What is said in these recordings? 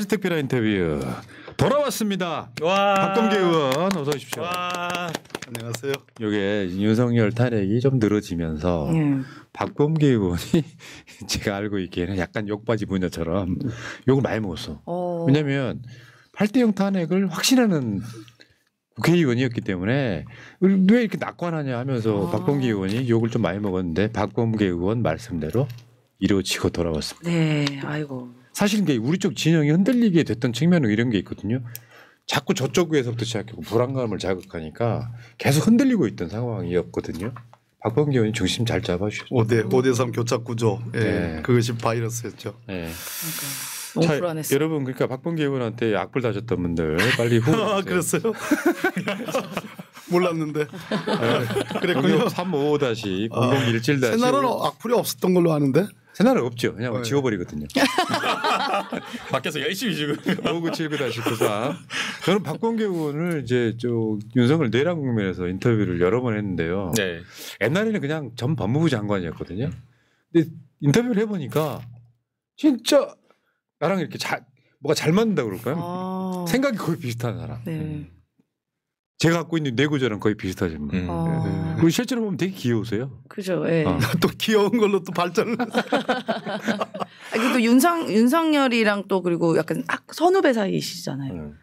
아주 특별한 인터뷰 돌아왔습니다. 와. 박범계 의원 어서 오십시오. 와. 안녕하세요. 이게 윤석열 탄핵이 좀 늘어지면서 박범계 의원이 제가 알고 있기에는 약간 욕바지 부녀처럼 욕을 많이 먹었어. 왜냐하면 8대0 탄핵을 확신하는 국회의원이었기 때문에 왜 이렇게 낙관하냐 하면서 박범계 의원이 욕을 좀 많이 먹었는데 박범계 의원 말씀대로 이루어지고 돌아왔습니다. 네, 아이고. 사실 이게 우리 쪽 진영이 흔들리게 됐던 측면은 이런 게 있거든요. 자꾸 저쪽에서부터 시작하고 불안감을 자극하니까 계속 흔들리고 있던 상황이었거든요. 박범계 의원이 중심 잘 잡아주셨죠. 5대3 교착 구조. 예. 네. 그것이 바이러스였죠. 네. 너무 불안했어. 여러분 그러니까 박범계 의원한테 악플 다셨던 분들 빨리 후. 아, 그랬어요? 몰랐는데. 네. 그랬군요. 35-0017- 새날은 악플이 없었던 걸로 아는데. 새날은 없죠. 그냥 지워버리거든요. 밖에서 열심히 지금 5979-93. 저는 박범계 의원을 이제 윤석열 내란 국면에서 인터뷰를 여러 번 했는데요. 네. 옛날에는 그냥 전 법무부 장관이었거든요. 근데 인터뷰를 해보니까 진짜 나랑 이렇게 뭐가 잘 맞는다 그럴까요? 생각이 거의 비슷한 사람. 네. 제가 갖고 있는 뇌구조랑 거의 비슷하신 분. 그리고 실제로 보면 되게 귀여우세요. 그죠. 예. 또 귀여운 걸로 또 발전을. 그리고 윤석열이랑 또 그리고 약간 선후배 사이시잖아요.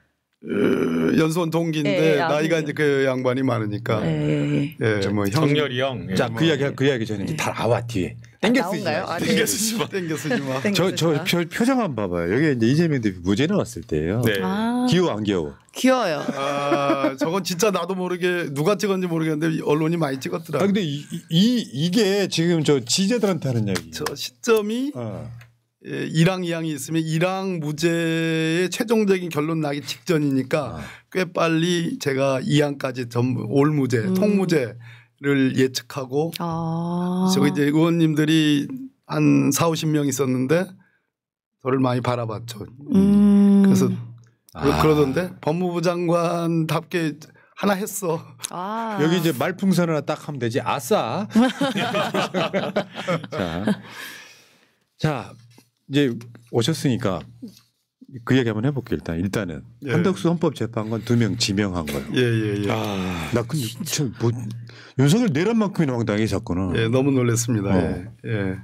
연수원 동기인데 나이가 이제 그 양반이 많으니까. 예. 뭐 정열이 형. 자, 그 이야기 전에 이제 다 나와 뒤에. 땡겨 쓰지 마. 땡겨 쓰지 마. 땡겨 쓰지 마. 저 표정 한번 봐봐요. 여기 이제 이재명 대표 무죄 나왔을 때예요. 네. 귀여워 안 귀여워? 귀여워요. 아, 저건 진짜 나도 모르게 누가 찍었는지 모르겠는데 언론이 많이 찍었더라. 아, 근데 이게 지금 저 지지자들한테 하는 이야기. 저 시점이 1항 2항이 있으면 1항 무죄의 최종적인 결론 나기 직전이니까 꽤 빨리 제가 2항까지 전부 올 무죄, 통무죄를 예측하고 저기 이제 의원님들이 한 40-50명 있었는데 저를 많이 바라봤죠. 그래서 그러던데 법무부 장관답게 하나 했어. 여기 이제 말풍선 하나 딱 하면 되지. 아싸. 자. 이제 오셨으니까 그 얘기 한번 해볼게요. 일단은 한덕수 헌법재판관 2명 지명한 거예요. 예. 나 근데 뭐 윤석열 내란만큼이나 황당해 사건은. 예, 너무 놀랐습니다. 예.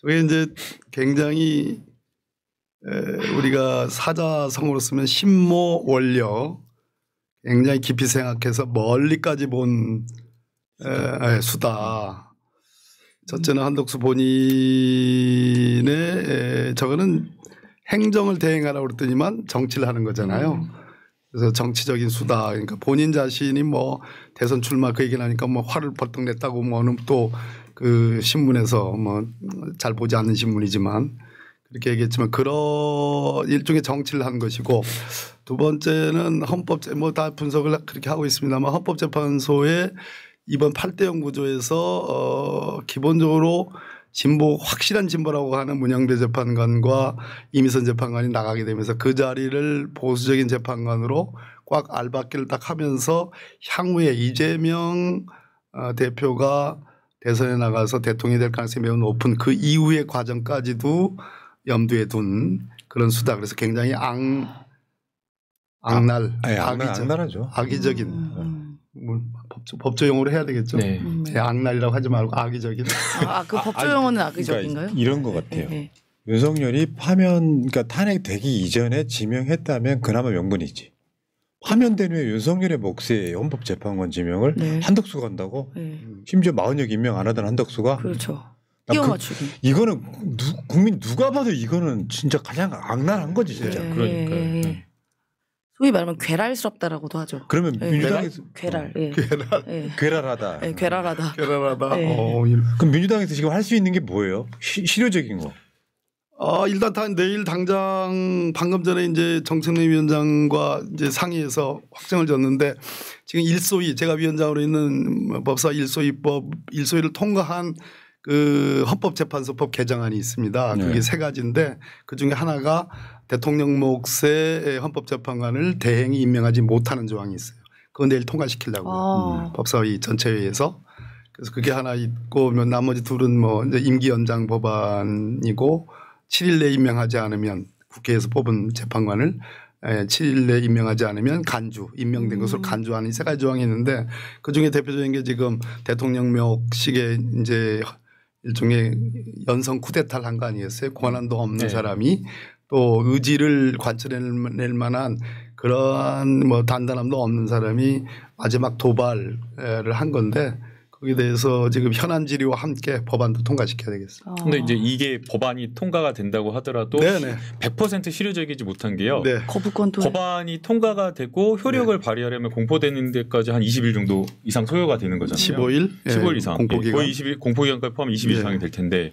저게 이제 굉장히 우리가 사자성어로 쓰면 신모원력 굉장히 깊이 생각해서 멀리까지 본 수다. 첫째는 한덕수 본인의 저거는 행정을 대행하라고 그랬더니만 정치를 하는 거잖아요. 그래서 정치적인 수다. 그러니까 본인 자신이 뭐 대선 출마 그 얘기를 하니까 뭐 화를 벌떡 냈다고 뭐는 또 그 신문에서 뭐 잘 보지 않는 신문이지만 그렇게 얘기했지만 그런 일종의 정치를 한 것이고 두 번째는 뭐 다 분석을 그렇게 하고 있습니다만 헌법재판소에 이번 8대0 구조에서 기본적으로 확실한 진보라고 하는 문영배 재판관과 이미선 재판관이 나가게 되면서 그 자리를 보수적인 재판관으로 꽉 알박기를 딱 하면서 향후에 이재명 대표가 대선에 나가서 대통령이 될 가능성이 매우 높은 그 이후의 과정까지도 염두에 둔 그런 수다. 그래서 굉장히 악랄하죠. 악의적인 법조 용어로 해야 되겠죠. 네. 악랄이라고 하지 말고 악의적인. 그 법조 용어는 악의적인가요? 그러니까 이런 것 같아요. 윤석열이 그러니까 탄핵되기 이전에 지명했다면 그나마 명분이지. 파면된 후에 윤석열의 몫에 헌법재판관 지명을 한덕수가 한다고? 심지어 40여 임명 안 하던 한덕수가? 그렇죠. 끼워 맞추기. 이거는 국민 누가 봐도 이거는 진짜 가장 악랄한 거지 진짜. 그러니까. 소위 말하면 괴랄스럽다라고도 하죠. 그러면 민주당에서 괴랄하다. 괴랄하다. 그럼 민주당에서 지금 할 수 있는 게 뭐예요? 실효적인 거. 일단 내일 당장 방금 전에 이제 정청래 위원장과 이제 상의해서 확정을 줬는데 지금 일소위 제가 위원장으로 있는 법사 일소위를 통과한 그 헌법재판소법 개정안이 있습니다. 그게 3가지인데 그 중에 하나가 대통령 몫의 헌법재판관을 대행이 임명하지 못하는 조항이 있어요. 그건 내일 통과시키려고 법사위 전체회의에서. 그래서 그게 하나 있고 나머지 둘은 뭐 이제 임기 연장 법안이고 7일 내에 임명하지 않으면 국회에서 뽑은 재판관을 7일 내에 임명하지 않으면 간주, 임명된 것으로 간주하는 세 가지 조항이 있는데 그중에 대표적인 게 지금 대통령묘식에 이제 일종의 연성 쿠데타를 한 거 아니겠어요? 권한도 없는 사람이 또 의지를 관철해낼 만한 그러한 뭐 단단함도 없는 사람이 마지막 도발을 한 건데 거기에 대해서 지금 현안 질의와 함께 법안도 통과시켜야 되겠어요. 근데 이제 이게 법안이 통과가 된다고 하더라도 네네. 100% 실효적이지 못한 게요. 네. 거부권도 법안이 통과가 되고 효력을 발휘하려면 공포되는 데까지 한 20일 정도 이상 소요가 되는 거잖아요. 15일? 15일 이상. 공포기간. 거의 20일 공포기간까지 포함 20일 이상이 될 텐데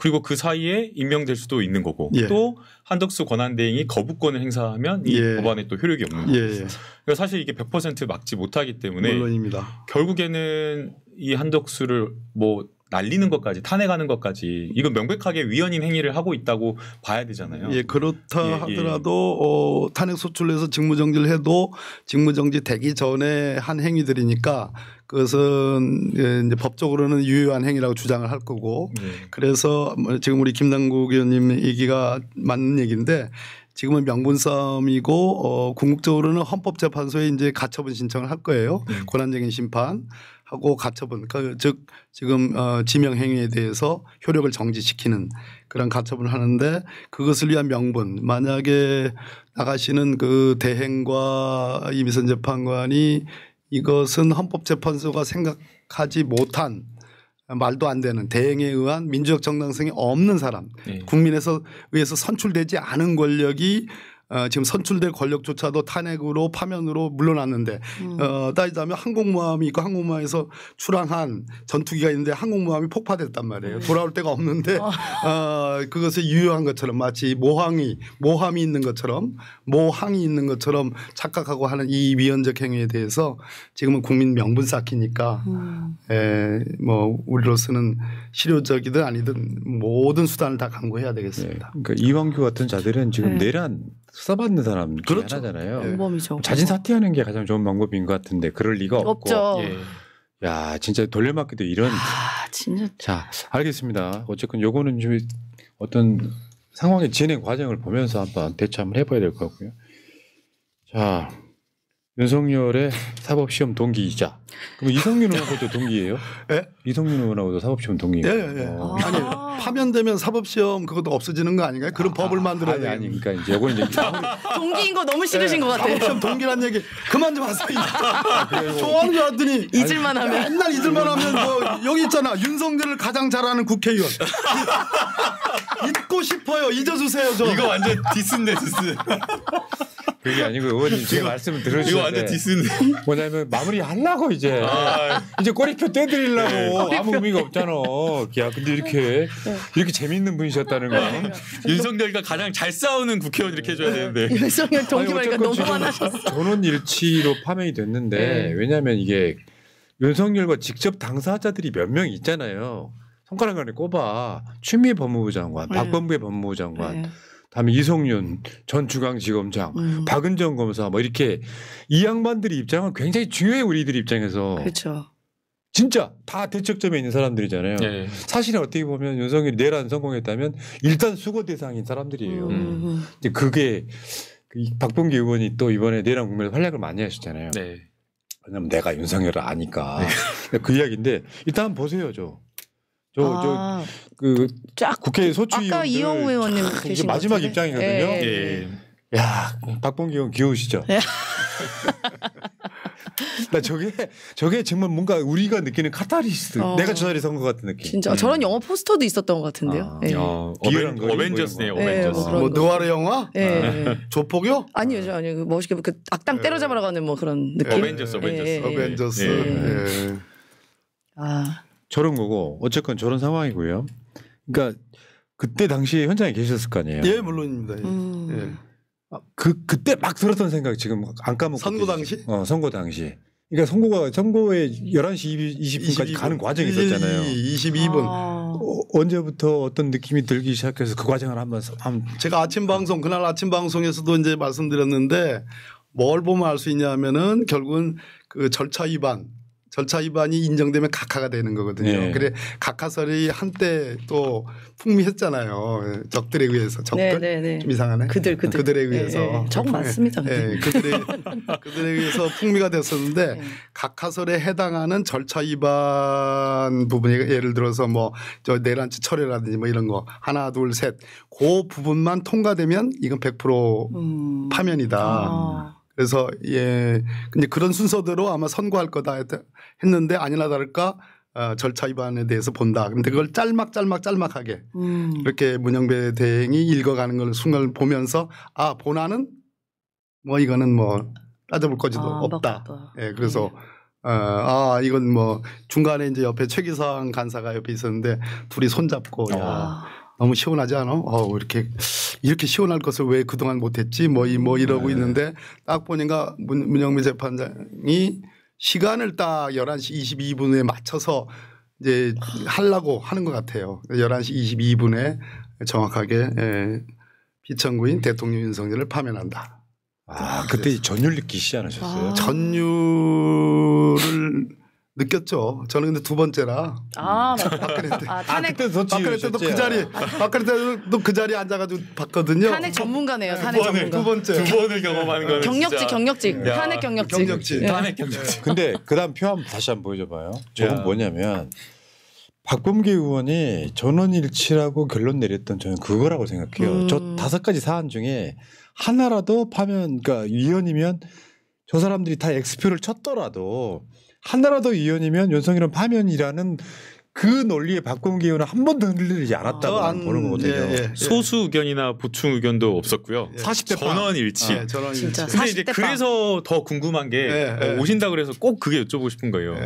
그리고 그 사이에 임명될 수도 있는 거고 또 한덕수 권한대행이 거부권을 행사하면 이 법안에 또 효력이 없는 거예요. 그러니까 사실 이게 100% 막지 못하기 때문에 물론입니다. 결국에는 이 한덕수를 뭐 날리는 것까지 탄핵하는 것까지 이건 명백하게 위헌인 행위를 하고 있다고 봐야 되잖아요. 예, 그렇다 하더라도 탄핵 소추해서 직무정지를 해도 직무정지 되기 전에 한 행위들이니까 그것은 이제 법적으로는 유효한 행위라고 주장을 할 거고 그래서 지금 우리 김남국 의원님 얘기가 맞는 얘기인데 지금은 명분 싸움이고 궁극적으로는 헌법재판소에 이제 가처분 신청을 할 거예요. 권한쟁의 심판하고 가처분, 즉 지금 지명 행위에 대해서 효력을 정지시키는 그런 가처분을 하는데 그것을 위한 명분 만약에 나가시는 그 대행과 이미선 재판관이 이것은 헌법재판소가 생각하지 못한 말도 안 되는 대행에 의한 민주적 정당성이 없는 사람 국민에서 의해서 선출되지 않은 권력이 지금 선출될 권력조차도 탄핵으로 파면으로 물러났는데 따지자면 항공모함이 있고 항공모함에서 출항한 전투기가 있는데 항공모함이 폭파됐단 말이에요. 돌아올 데가 없는데 그것이 유효한 것처럼 마치 모함이 있는 것처럼 모항이 있는 것처럼 착각하고 하는 이 위헌적 행위에 대해서 지금은 국민 명분 쌓기니까 뭐 우리로서는 실효적이든 아니든 모든 수단을 다 강구해야 되겠습니다. 그러니까 이완규 같은 자들은 지금 내란 수사받는 사람 중에 그렇죠. 하나잖아요. 공범이죠. 자진 사퇴하는 게 가장 좋은 방법인 것 같은데 그럴 리가 없고. 없죠. 야 진짜 돌려막기도 이런. 진짜. 자 알겠습니다. 어쨌건 요거는 좀 어떤 상황의 진행 과정을 보면서 한번 대처 한번 해봐야 될 것 같고요. 자 윤석열의 사법시험 동기이자 그럼 이성윤 의원하고도 동기예요? 네? 이성윤 의원하고도 사법시험 동기예요? 예. 아니 파면되면 사법시험 그것도 없어지는 거 아닌가요? 그런 법을 만들어야 돼요. 아니 그러니까 이제 요거는 이제 동기인 거 너무 싫으신 것 같아요. 사법시험 동기란 얘기 그만 좀 하세요. 좋아하는 줄 알았더니 잊을만 하면. 맨날 잊을만 하면 뭐 여기 있잖아. 윤석열을 가장 잘하는 국회의원. 잊고 싶어요. 잊어주세요. 저. 이거 완전 디스인데 디스. 그게 아니고 의원님 제 말씀을 들어주셔야 이거 완전 돼. 디스인데. 뭐냐면 마무리 하려고 이제 이제 꼬리표 떼드리려고 아무 의미가 없잖아. 야 근데 이렇게 재밌는 분이셨다는 거. 윤석열과 가장 잘 싸우는 국회의원 이렇게 해줘야 되는데. 윤석열 동기 보니까 어쨌건 너무 지금 많아졌어. 전원일치로 파면이 됐는데 왜냐하면 이게 윤석열과 직접 당사자들이 몇 명 있잖아요. 손가락 안에 꼽아 추미애 법무부 장관, 박범계 법무부 장관, 다음에 이성윤 전 중앙지검장, 박은정 검사 뭐 이렇게 이 양반들이 입장은 굉장히 중요해 우리들 입장에서. 그렇죠. 진짜 다 대척점에 있는 사람들이잖아요. 사실은 어떻게 보면 윤석열이 내란 성공했다면 일단 수거 대상인 사람들이에요. 이제 그게 박범계 의원이 또 이번에 내란 국면에서 활약을 많이 하셨잖아요. 왜냐면 내가 윤석열을 아니까. 그 이야기인데 일단 한번 보세요. 쫙 국회 소추위원들 아까 이영우 의원님 이게 계신 마지막 것 같은데? 입장이거든요. 야 박범계 의원 귀여우시죠? 나 저게 정말 뭔가 우리가 느끼는 카타르시스. 내가 저 자리에 선 것 같은 느낌. 진짜 저런 영화 포스터도 있었던 것 같은데요. 비열한 거리 어벤져스네요. 뭐 이런 거. 어벤져스. 뭐 느와르 영화? 예. 조폭이요? 아니요. 멋있게 그 악당 때려잡으러 가는 뭐 그런 느낌. 어벤져스. 어벤져스. 저런 거고 어쨌건 저런 상황이고요. 그러니까 그때 당시에 현장에 계셨을 거 아니에요. 예, 물론입니다. 그때 막 들었던 생각 지금 안 까먹고 선거 당시? 선거 당시. 그러니까 선거에 11시 20분까지 가는 과정이 있었잖아요. 22분. 언제부터 어떤 느낌이 들기 시작해서 그 과정을 한번 제가 그날 아침 방송에서도 이제 말씀드렸는데 뭘 보면 알 수 있냐면은 결국은 그 절차 위반 절차 위반이 인정되면 각하가 되는 거거든요. 네. 그래 각하설이 한때 또 풍미했잖아요. 적들에 의해서 적들 네. 좀 이상하네. 그들에 의해서 적 맞습니다. 그들에 의해서 풍미가 됐었는데 각하설에 해당하는 절차 위반 부분이 예를 들어서 뭐 저 내란치 철회라든지 뭐 이런 거 하나 둘 셋 그 부분만 통과되면 이건 100% 파면이다. 그래서 근데 그런 순서대로 아마 선고할 거다 했는데 아니나 다를까 절차 위반에 대해서 본다. 근데 그걸 짤막하게 이렇게 문영배 대행이 읽어가는 걸 순간을 보면서 본안은 뭐 이거는 뭐 따져볼 거지도 없다. 그래서 이건 뭐 중간에 이제 옆에 최기상 간사가 옆에 있었는데 둘이 손잡고 너무 시원하지 않아? 이렇게 시원할 것을 왜 그동안 못했지? 뭐 이러고 있는데 딱 보니까 문영배 재판장이 시간을 딱 11시 22분에 맞춰서 이제 하려고 하는 것 같아요. 11시 22분에 정확하게 피청구인 대통령 윤석열을 파면한다. 그때 전율 느끼시지 않으셨어요? 전율을 느꼈죠. 저는 근데 두 번째라. 박근혜 때. 탄핵. 박근혜 때도 그 자리. 박근혜 때도 그 자리에 앉아가지고 봤거든요. 탄핵 전문가네요. 탄핵 전문가. 두 번째. 두 번을 경험하는 거는 경력직. 탄핵 경력직. 탄핵 경력직. 근데 그다음 표 한번 다시 한번 보여줘봐요. 저건 뭐냐면 박범계 의원이 전원일치라고 결론 내렸던 저는 그거라고 생각해요. 저 5가지 사안 중에 하나라도 파면, 그러니까 위헌이면 저 사람들이 다 X표를 쳤더라도 하나라도 위헌이면 윤석열은 파면이라는 그 논리에 박범계 의원은 한 번도 흔들리지 않았다고 보는 거거든요. 소수 의견이나 보충 의견도 없었고요. 40대 전원 일치. 진짜. 근데 이제 그래서 더 궁금한 게 오신다 그래서 꼭 그게 여쭤보고 싶은 거예요.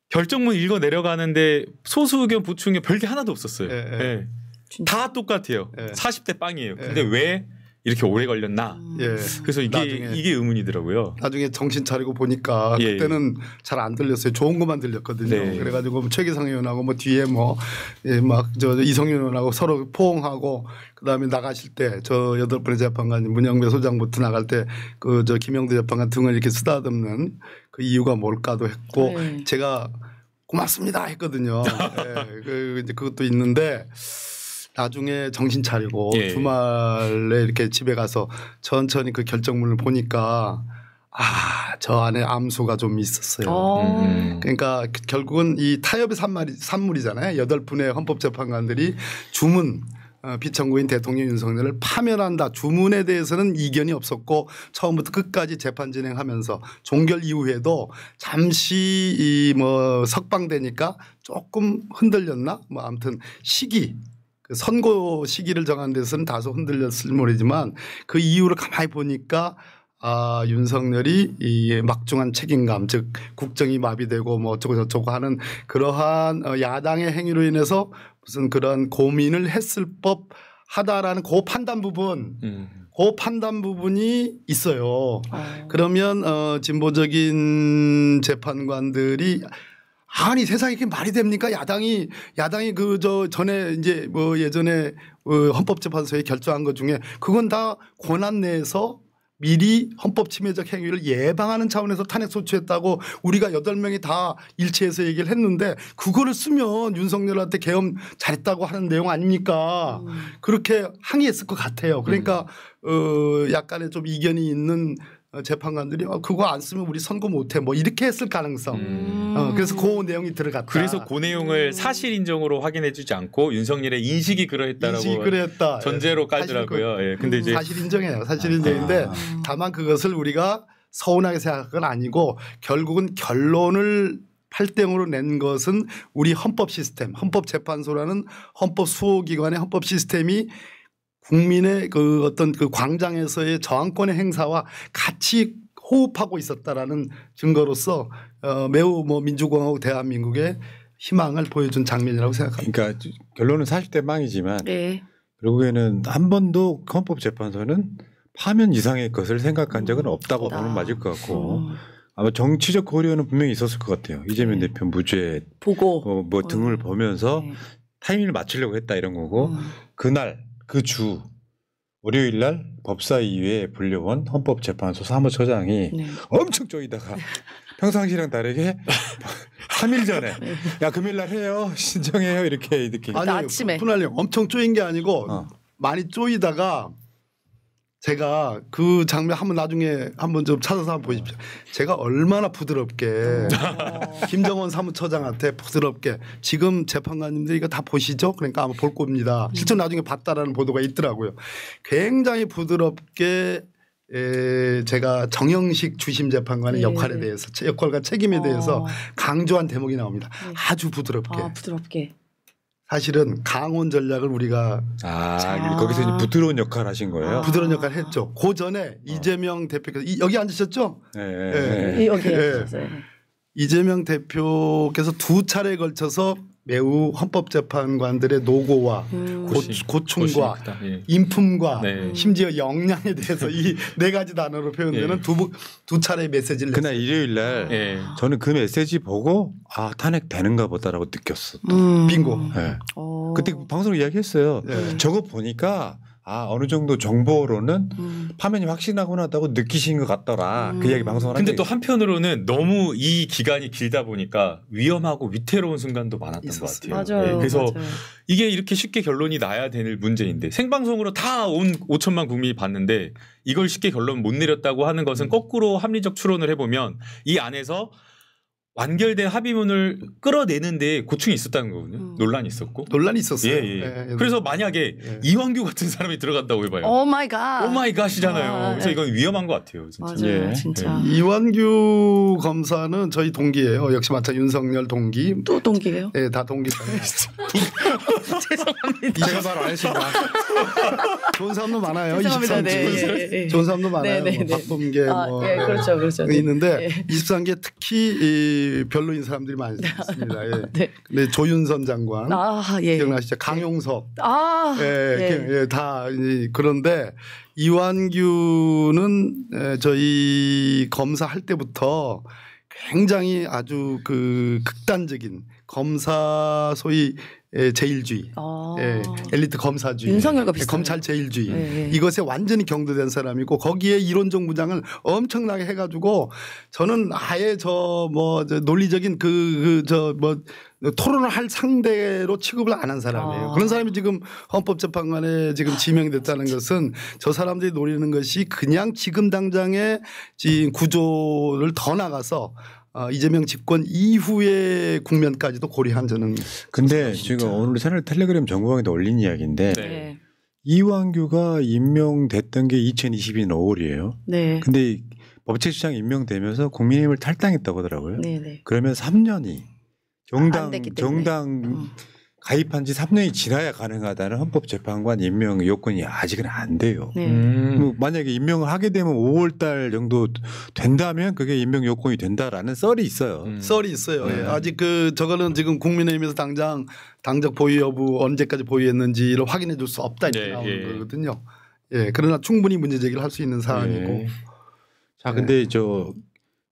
결정문 읽어 내려가는데 소수 의견 보충에 별게 하나도 없었어요. 다 똑같아요. 40대 빵이에요. 근데 왜 이렇게 오래 걸렸나? 그래서 이게 의문이더라고요. 나중에 정신 차리고 보니까 그때는 잘 안 들렸어요. 좋은 것만 들렸거든요. 그래가지고 뭐 최기상 의원하고 뭐 뒤에 이성윤 의원하고 서로 포옹하고 그다음에 나가실 때 저 8분의 재판관 문영배 소장부터 나갈 때 그 저 김영대 재판관 등을 이렇게 쓰다듬는 그 이유가 뭘까도 했고 제가 고맙습니다 했거든요. 그것도 있는데. 나중에 정신 차리고 주말에 이렇게 집에 가서 천천히 그 결정문을 보니까 저 안에 암수가 좀 있었어요. 그러니까 결국은 이 타협의 산물이잖아요. 8분의 헌법재판관들이 주문 피청구인 대통령 윤석열을 파면한다. 주문에 대해서는 이견이 없었고 처음부터 끝까지 재판 진행하면서 종결 이후에도 잠시 석방되니까 조금 흔들렸나? 뭐 아무튼 시기. 선고 시기를 정한 데서는 다소 흔들렸을 모르지만 그 이유를 가만히 보니까 윤석열이 이 막중한 책임감 즉 국정이 마비되고 뭐 어쩌고 저쩌고 하는 그러한 야당의 행위로 인해서 무슨 그런 고민을 했을 법하다라는 그 판단 부분이 있어요. 그러면 진보적인 재판관들이 아니 세상에 그게 말이 됩니까? 야당이 전에 이제 뭐 예전에 헌법재판소에 결정한 것 중에 그건 다 권한 내에서 미리 헌법 침해적 행위를 예방하는 차원에서 탄핵 소추했다고 우리가 8명이 다 일치해서 얘기를 했는데 그거를 쓰면 윤석열한테 계엄 잘했다고 하는 내용 아닙니까? 그렇게 항의했을 것 같아요. 그러니까 약간의 좀 이견이 있는 재판관들이 그거 안 쓰면 우리 선고 못해 뭐 이렇게 했을 가능성. 그래서 그 내용이 들어갔다. 그래서 그 내용을 사실 인정으로 확인해주지 않고 윤석열의 인식이 그러했다라고 전제로 깔더라고요. 근데 이제 사실 인정해요. 사실 인정인데 다만 그것을 우리가 서운하게 생각한 건 아니고 결국은 결론을 8대0으로 낸 것은 우리 헌법 시스템, 헌법재판소라는 헌법 수호기관의 헌법 시스템이 국민의 그 어떤 그 광장에서의 저항권의 행사와 같이 호흡하고 있었다라는 증거로서 매우 민주공화국 대한민국의 희망을 보여준 장면이라고 생각합니다. 그러니까 결론은 40대 망이지만 결국에는 한 번도 헌법재판소는 파면 이상의 것을 생각한 적은 없다고 보면 맞을 것 같고 아마 정치적 고려는 분명히 있었을 것 같아요. 이재명 대표 무죄 보고 뭐 등을 보면서 타이밍을 맞추려고 했다 이런 거고 그날 그 주 월요일 날 법사위에 불려온 헌법재판소 사무처장이 엄청 쪼이다가 평상시랑 다르게 3일 전에 야 금요일 날 해요 신청해요 이렇게 아니 아침에 분할령 엄청 쪼인 게 아니고 많이 쪼이다가 제가 그 장면 한번 나중에 한번 좀 찾아서 한번 보십시오. 제가 얼마나 부드럽게 김정원 사무처장한테 부드럽게 지금 재판관님들 이거 다 보시죠? 그러니까 아마 볼 겁니다. 실제 나중에 봤다라는 보도가 있더라고요. 굉장히 부드럽게 제가 정영식 주심 재판관의 역할에 대해서 역할과 책임에 대해서 강조한 대목이 나옵니다. 아주 부드럽게. 부드럽게. 사실은 강원 전략을 우리가 거기서 이제 부드러운 역할 하신 거예요. 부드러운 역할 했죠. 그 전에 이재명 대표께서 여기 앉으셨죠? 네. 여기 앉으셨어요. 이재명 대표께서 2차례에 걸쳐서 매우 헌법재판관들의 노고와 고충과 인품과 심지어 역량에 대해서 이 4가지 단어로 표현되는 두 차례의 메시지를 그날 일요일 날 저는 그 메시지 보고 탄핵 되는가 보다라고 느꼈어. 빙고. 그때 방송으로 이야기했어요. 저거 보니까 어느 정도 정보로는 파면이 확신하고 나다고 느끼신 것 같더라. 그 이야기 방송을 근데 또 한편으로는 너무 이 기간이 길다 보니까 위험하고 위태로운 순간도 많았던 것 같아요. 맞아요. 그래서 맞아요. 이게 이렇게 쉽게 결론이 나야 될 문제인데 생방송으로 다 온 5천만 국민이 봤는데 이걸 쉽게 결론 못 내렸다고 하는 것은 거꾸로 합리적 추론을 해보면 이 안에서 완결된 합의문을 끌어내는데 고충이 있었다는 거거든요. 논란이 있었고. 논란이 있었어요. 그래서 만약에 이완규 같은 사람이 들어간다고 해봐요. 오 마이 갓. 오 마이 갓이잖아요. 그래서 이건 위험한 것 같아요. 진짜. 맞아요. 진짜. 이완규 검사는 저희 동기예요. 역시 마찬가지 윤석열 동기. 또 동기예요? 네, 다 동기. 죄송합니다. 제가 바로 안 했습니다. 좋은 사람도 많아요. 죄송합니다. 23기. 좋은 사람도 많아요. 뭐 박범계 그렇죠. 있는데 23기에 특히 이 별로인 사람들이 많이 있습니다. 근데 조윤선 장관 기억나시죠? 강용석. 다 그런데 이완규는 저희 검사할 때부터 굉장히 아주 그 극단적인 검사 소위 제일주의, 엘리트 검사주의, 윤석열과 비슷한 검찰 제일주의 이것에 완전히 경도된 사람이고 거기에 이론적 무장을 엄청나게 해가지고 저는 아예 논리적인 토론을 할 상대로 취급을 안 한 사람이에요. 그런 사람이 지금 헌법재판관에 지금 지명이 됐다는 것은 저 사람들이 노리는 것이 그냥 지금 당장의 구조를 더 나가서 이재명 집권 이후의 국면까지도 고려한 저는. 근데 지금 오늘 채널 텔레그램 정보방에도 올린 이야기인데 이완규가 임명됐던 게 2022년 5월이에요. 근데 법제시장 임명되면서 국민의힘을 탈당했다고 하더라고요. 그러면 3년이 정당 가입한 지 3년이 지나야 가능하다는 헌법재판관 임명 요건이 아직은 안 돼요. 만약에 임명을 하게 되면 5월 달 정도 된다면 그게 임명 요건이 된다라는 썰이 있어요. 썰이 있어요. 아직 저거는 지금 국민의힘에서 당적 보유 여부 언제까지 보유했는지를 확인해 줄 수 없다 이렇게 나오는 거거든요. 그러나 충분히 문제 제기를 할 수 있는 사안이고. 자, 근데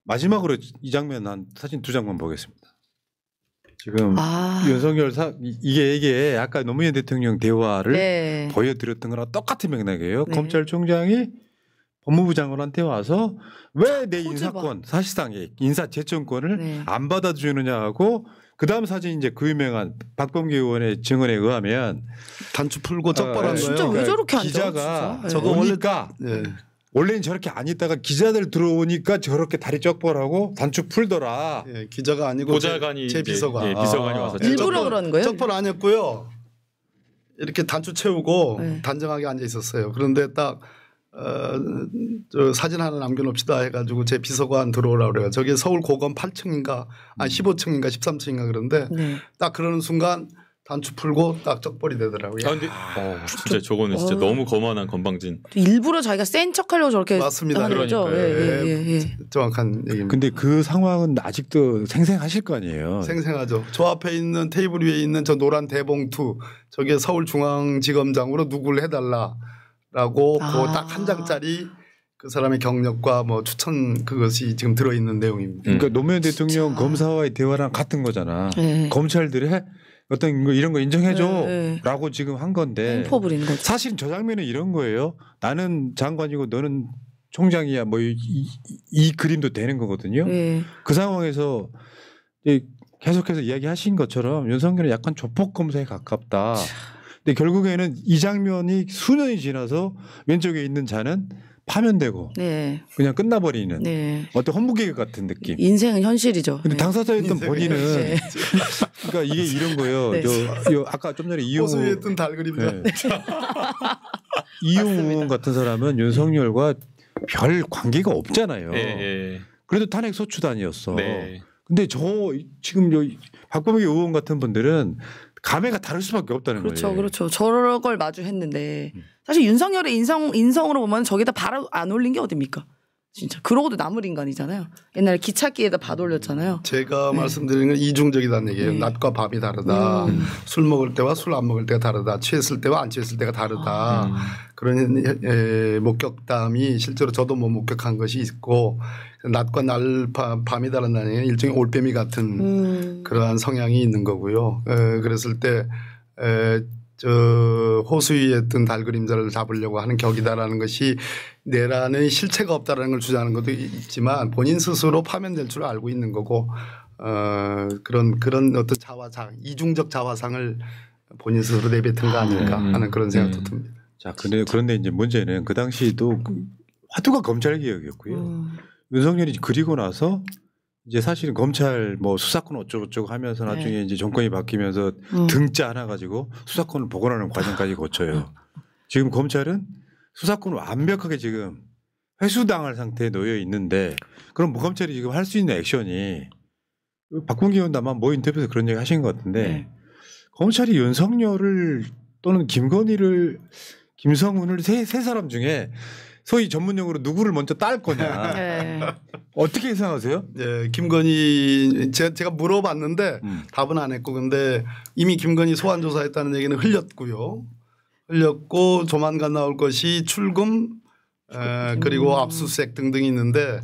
마지막으로 이 장면 한 사진 2장만 보겠습니다. 지금 윤석열 이게 아까 노무현 대통령 대화를 보여드렸던 거랑 똑같은 맥락이에요. 검찰총장이 법무부 장관한테 와서 왜 내 인사권 사실상 인사재청권을 안 받아주느냐 하고 그다음 사진 이제 그 유명한 박범계 의원의 증언에 의하면 단추 풀고 쩍벌한 거예요. 진짜 왜 저렇게 앉아? 기자가 저거 오니까 원래는 저렇게 안 있다가 기자들 들어오니까 저렇게 다리 쩍벌하고 단추 풀더라. 기자가 아니고 보좌관이 제 비서관. 비서관이 와서 일부러 그러는 거예요? 쩍벌 아니었고요. 이렇게 단추 채우고 단정하게 앉아 있었어요. 그런데 딱 저 사진 하나 남겨놓읍시다 해가지고 제 비서관 들어오라고 그래요. 저게 서울 고검 8층인가 15층인가 13층인가 그런데 딱 그러는 순간 단추 풀고 딱 쩍벌이 되더라고요. 근데 진짜 저거는 진짜 너무 거만한 건방진. 일부러 자기가 센 척하려고 저렇게 맞습니다. 하는 거죠. 정확한 얘기입니다. 근데 그 상황은 아직도 생생하실 거 아니에요. 생생하죠. 저 앞에 있는 테이블 위에 있는 저 노란 대봉투 저게 서울중앙지검장으로 누구를 해달라라고 그 딱 한 장짜리 그 사람의 경력과 추천 그것이 지금 들어있는 내용입니다. 그러니까 노무현 대통령 검사와의 대화랑 같은 거잖아. 검찰들이 어떤 이런 거 인정해줘라고 지금 한 건데 사실 저 장면은 이런 거예요. 나는 장관이고 너는 총장이야 뭐 이 그림도 되는 거거든요. 네. 그 상황에서 계속해서 이야기하신 것처럼 윤석열은 약간 조폭 검사에 가깝다. 근데 결국에는 이 장면이 수년이 지나서 왼쪽에 있는 자는 파면되고 네. 그냥 끝나버리는 네. 어떤 헌무계획 같은 느낌. 인생은 현실이죠. 근데 네. 당사자였던 본인은 네. 그러니까 이게 이런 거예요. 네. 아까 좀 전에 이용우 호수였던 달그림자. 네. 이용우 의원 같은 사람은 윤석열과 별 관계가 없잖아요. 네. 그래도 탄핵 소추단이었어. 네. 근데 지금 박범계 의원 같은 분들은 감회가 다를 수밖에 없다는 거예요. 그렇죠. 저런 걸 마주했는데 사실 윤석열의 인성으로 보면 저기다 바로 안 올린 게 어딥니까? 진짜 그러고도 나물 인간이잖아요. 옛날에 기찻길에다 밭 올렸잖아요. 제가 말씀드리는 건 이중적이다는 얘기예요. 낮과 밤이 다르다. 술 먹을 때와 술 안 먹을 때가 다르다. 취했을 때와 안 취했을 때가 다르다. 그런 목격담이 실제로 저도 뭐 목격한 것이 있고 낮과 밤이 다르다는 얘기는 일종의 올빼미 같은 그러한 성향이 있는 거고요. 그랬을 때 호수위에 뜬 달그림자를 잡으려고 하는 격이다라는 것이 내란의 실체가 없다라는 걸 주장하는 것도 있지만 본인 스스로 파면될 줄 알고 있는 거고 그런 어떤 자화상 이중적 자화상을 본인 스스로 내뱉은 거 아닐까 하는 그런 생각도 듭니다. 자, 그런데 이제 문제는 그 당시도 화두가 검찰개혁이었고요. 윤석열이 그리고 나서 이제 사실은 검찰 뭐 수사권 어쩌고저쩌고 하면서 나중에 이제 정권이 바뀌면서 등짜 하나 가지고 수사권을 복원하는 과정까지 거쳐요. 지금 검찰은 수사권을 완벽하게 지금 회수당할 상태에 놓여 있는데 그럼 검찰이 지금 할 수 있는 액션이 박범계 의원도 아마 뭐 인터뷰에서 그런 얘기 하신 것 같은데 검찰이 윤석열을 또는 김건희를 김성훈을 세 사람 중에 소위 전문용어로 누구를 먼저 딸 거냐. 네. 어떻게 예상하세요? 네, 김건희 제가 물어봤는데 답은 안 했고 근데 이미 김건희 소환 조사했다는 얘기는 흘렸고요. 흘렸고 조만간 나올 것이 출금 그리고 압수수색 등등이 있는데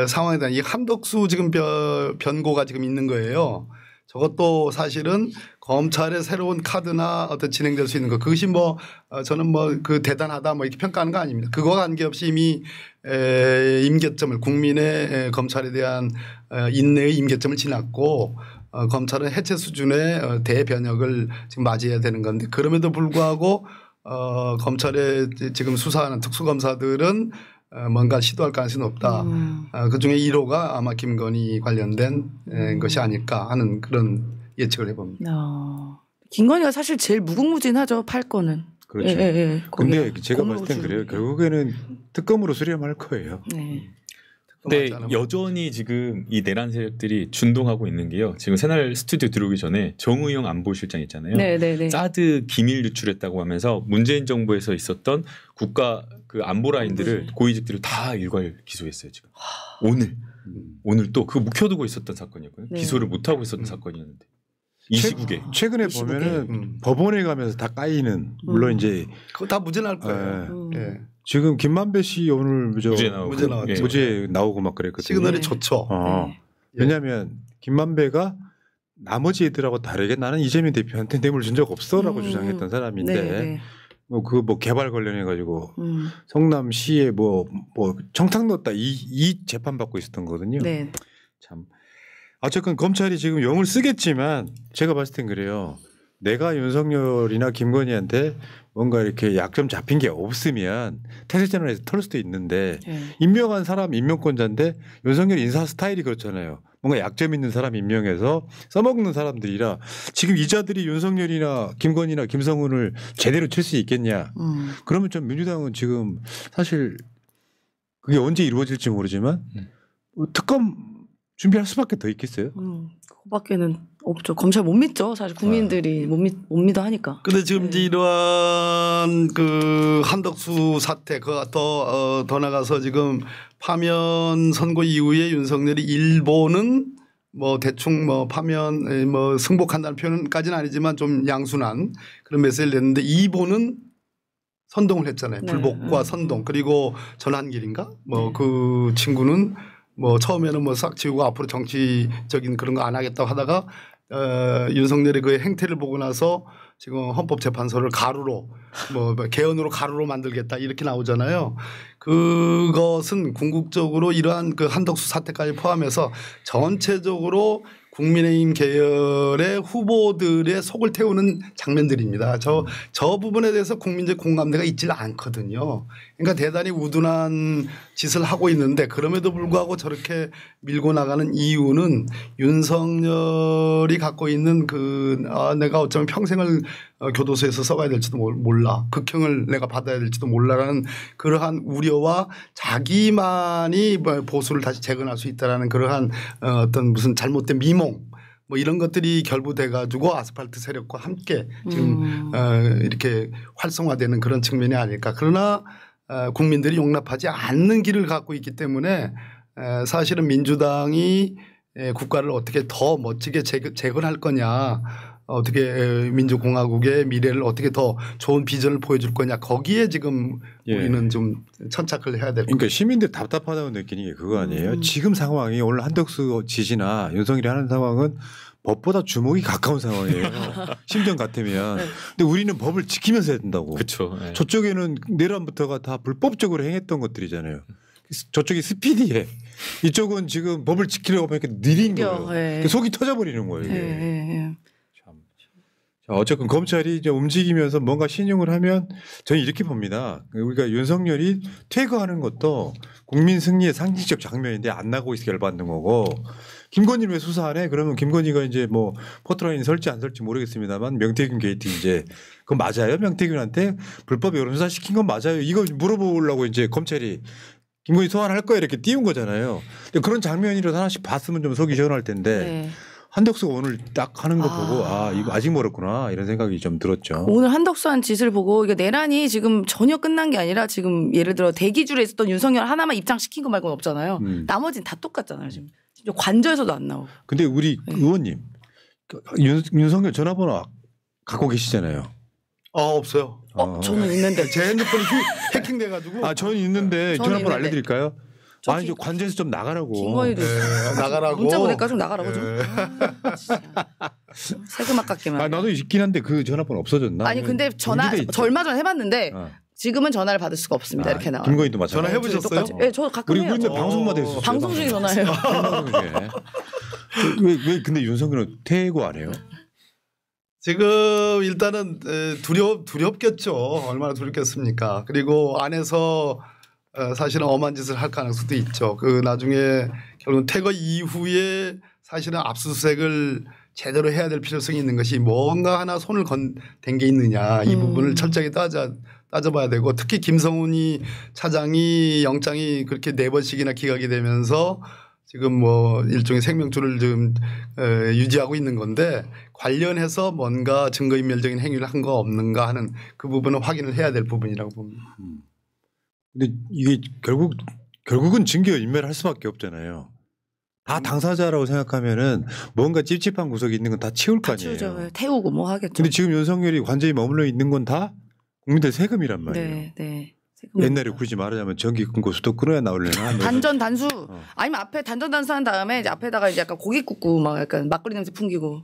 상황에 대한 이 한덕수 지금 변고가 지금 있는 거예요. 저것도 사실은 검찰의 새로운 카드나 어떤 진행될 수 있는 것 그것이 뭐 저는 뭐 그 대단하다 뭐 이렇게 평가하는 거 아닙니다. 그거와 관계없이 이미 임계점을 국민의 검찰에 대한 인내의 임계점을 지났고 검찰은 해체 수준의 대변혁을 지금 맞이해야 되는 건데 그럼에도 불구하고 검찰의 지금 수사하는 특수검사들은 뭔가 시도할 가능성이 높다. 그중에 1호가 아마 김건희 관련된 것이 아닐까 하는 그런 예측을 해봅니다. 김건희가 사실 제일 무궁무진하죠. 팔 거는. 그렇죠. 근데 제가 봤을 땐 그래요. 결국에는 특검으로 수렴할 거예요. 네. 근데 여전히 지금 이 내란 세력들이 준동하고 있는 게요. 지금 새날 스튜디오 들어오기 전에 정의용 안보실장 있잖아요. 네네네. 사드 기밀 유출했다고 하면서 문재인 정부에서 있었던 국가 그 안보 라인들을 고위직들을 다 일괄 기소했어요. 지금 오늘 또 그거 묵혀두고 있었던 사건이었거든요. 네. 기소를 못 하고 있었던 사건이었는데 이 시국에 최근에 보면은 법원에 가면서 다 까이는 물론 이제 그거 다 무죄 날 거예요. 네. 지금 김만배 씨 오늘 무죄 나왔죠. 무죄 나오고 막 그랬거든요. 시그널이 좋죠. 왜냐하면 김만배가 나머지 애들하고 다르게 나는 이재명 대표한테 뇌물 준 적 없어라고 주장했던 사람인데 뭐 개발 관련해 가지고 성남시에 뭐 청탁 넣었다 이 재판 받고 있었던 거거든요. 네. 참 어쨌건 검찰이 지금 용을 쓰겠지만 제가 봤을 땐 그래요. 내가 윤석열이나 김건희한테 뭔가 이렇게 약점 잡힌 게 없으면 태세전환에서 털 수도 있는데 임명한 사람 임명권자인데 윤석열 인사 스타일이 그렇잖아요. 뭔가 약점 있는 사람 임명해서 써먹는 사람들이라 지금 이 자들이 윤석열이나 김건희나 김성훈을 제대로 칠 수 있겠냐. 그러면 좀 민주당은 지금 사실 그게 언제 이루어질지 모르지만 특검 준비할 수밖에 더 있겠어요? 그거밖에는 없죠. 검찰 못 믿죠. 사실 국민들이 못 믿어 하니까. 근데 지금 이러한 그 한덕수 사태 그거 더 나가서 지금 파면 선고 이후에 윤석열이 일본은 뭐 대충 뭐 파면 뭐 승복한다는 표현까지는 아니지만 좀 양순한 그런 메시지를 냈는데 이본은 선동을 했잖아요. 불복과 선동 그리고 전환길인가 뭐 그 친구는 뭐 처음에는 뭐 싹 지우고 앞으로 정치적인 그런 거 안 하겠다고 하다가 윤석열의 그 행태를 보고 나서 지금 헌법재판소를 가루로 뭐 개헌으로 가루로 만들겠다 이렇게 나오잖아요. 그것은 궁극적으로 이러한 그 한덕수 사태까지 포함해서 전체적으로 국민의힘 계열의 후보들의 속을 태우는 장면들입니다. 저 부분에 대해서 국민적 공감대가 있지 않거든요. 그러니까 대단히 우둔한 짓을 하고 있는데 그럼에도 불구하고 저렇게 밀고 나가는 이유는 윤석열이 갖고 있는 내가 어쩌면 평생을 교도소에서 써가야 될지도 몰라. 극형을 내가 받아야 될지도 몰라라는 그러한 우려와 자기만이 보수를 다시 재건할 수 있다라는 그러한 어떤 무슨 잘못된 미몽 뭐 이런 것들이 결부돼 가지고 아스팔트 세력과 함께 지금 이렇게 활성화되는 그런 측면이 아닐까. 그러나 국민들이 용납하지 않는 길을 갖고 있기 때문에 사실은 민주당이 국가를 어떻게 더 멋지게 재건할 거냐. 어떻게 민주공화국의 미래를 어떻게 더 좋은 비전을 보여줄 거냐. 거기에 지금 우리는 좀 천착을 해야 될 그러니까 시민들 답답하다고 느끼는 게 그거 아니에요. 지금 상황이 오늘 한덕수 지시나 윤석열이 하는 상황은 법보다 주목이 가까운 상황이에요. 심정 같으면. 근데 우리는 법을 지키면서 해야 된다고. 그렇죠. 네. 저쪽에는 내란부터가 다 불법적으로 행했던 것들이잖아요. 저쪽이 스피디해. 이쪽은 지금 법을 지키려고 하니까 느린 거예요. 속이 터져버리는 거예요. 이게. 자, 어쨌든 검찰이 이제 움직이면서 뭔가 신용을 하면 저는 이렇게 봅니다. 우리가 윤석열이 퇴거하는 것도 국민 승리의 상징적 장면인데 안 나고 있어 열받는 거고 김건희를 왜 수사 안 해? 그러면 김건희가 이제 뭐 포트라인 설지 안 설지 모르겠습니다만 명태균 게이트 이제 그거 맞아요? 명태균한테 불법 여론조사 시킨 건 맞아요? 이거 물어보려고 이제 검찰이 김건희 소환할 거야 이렇게 띄운 거잖아요. 근데 그런 장면이라도 하나씩 봤으면 좀 속이 시원할 텐데 네. 한덕수가 오늘 딱 하는 거 보고 이거 아직 멀었구나 이런 생각이 좀 들었죠. 오늘 한덕수 한 짓을 보고 이게 내란이 지금 전혀 끝난 게 아니라 지금 예를 들어 대기줄에 있었던 윤석열 하나만 입장시킨 거 말고는 없잖아요. 나머지는 다 똑같잖아요. 지금 관저에서도 안 나오고. 근데 우리 의원님 윤석열 전화번호 갖고 계시잖아요. 없어요. 저는 있는데 제 핸드폰이 해킹돼가지고. 저는 있는데 전화번호 알려드릴까요? 아니 저 관제에서 좀 나가라고. 김건희도 나가라고. 문자 보낼까 좀 나가라고 좀. 세금 아깝게만. 나도 있긴 한데 그 전화번호 없어졌나? 아니 근데 저 얼마 전에 해봤는데 지금은 전화를 받을 수가 없습니다. 이렇게 나와. 김건희도 마찬가지. 전화 해보셨어요? 네, 저 가끔 해요. 우리 방송마다 했었어요. 방송 중에 전화해요. 왜 근데 윤석열은 퇴고 안 해요? 지금 일단은 두렵겠죠. 얼마나 두렵겠습니까? 그리고 안에서 사실은 엄한 짓을 할 가능성도 있죠. 나중에 결국은 퇴거 이후에 사실은 압수수색을 제대로 해야 될 필요성이 있는 것이 뭔가 하나 손을 댄 게 있느냐 이 부분을 철저하게 따져봐야 되고 특히 김성훈이 차장이 영장이 그렇게 4번씩이나 기각이 되면서 지금 뭐 일종의 생명줄을 지금 유지하고 있는 건데 관련해서 뭔가 증거인멸적인 행위를 한 거 없는가 하는 그 부분은 확인을 해야 될 부분이라고 봅니다. 근데 이게 결국은 증거인멸할 수밖에 없잖아요. 다 당사자라고 생각하면은 뭔가 찝찝한 구석이 있는 건 다 치울 거 아니에요. 치우죠. 태우고 뭐 하겠죠. 근데 지금 윤석열이 관저에 머물러 있는 건 다 국민들 세금이란 말이에요. 네. 옛날에 굳이 말하자면 전기 끊고 수도 끊어야 나오려나. 단전 단수. 아니면 앞에 단전 단수한 다음에 이제 앞에다가 이제 약간 고기 굽고 막 약간 막걸리 냄새 풍기고.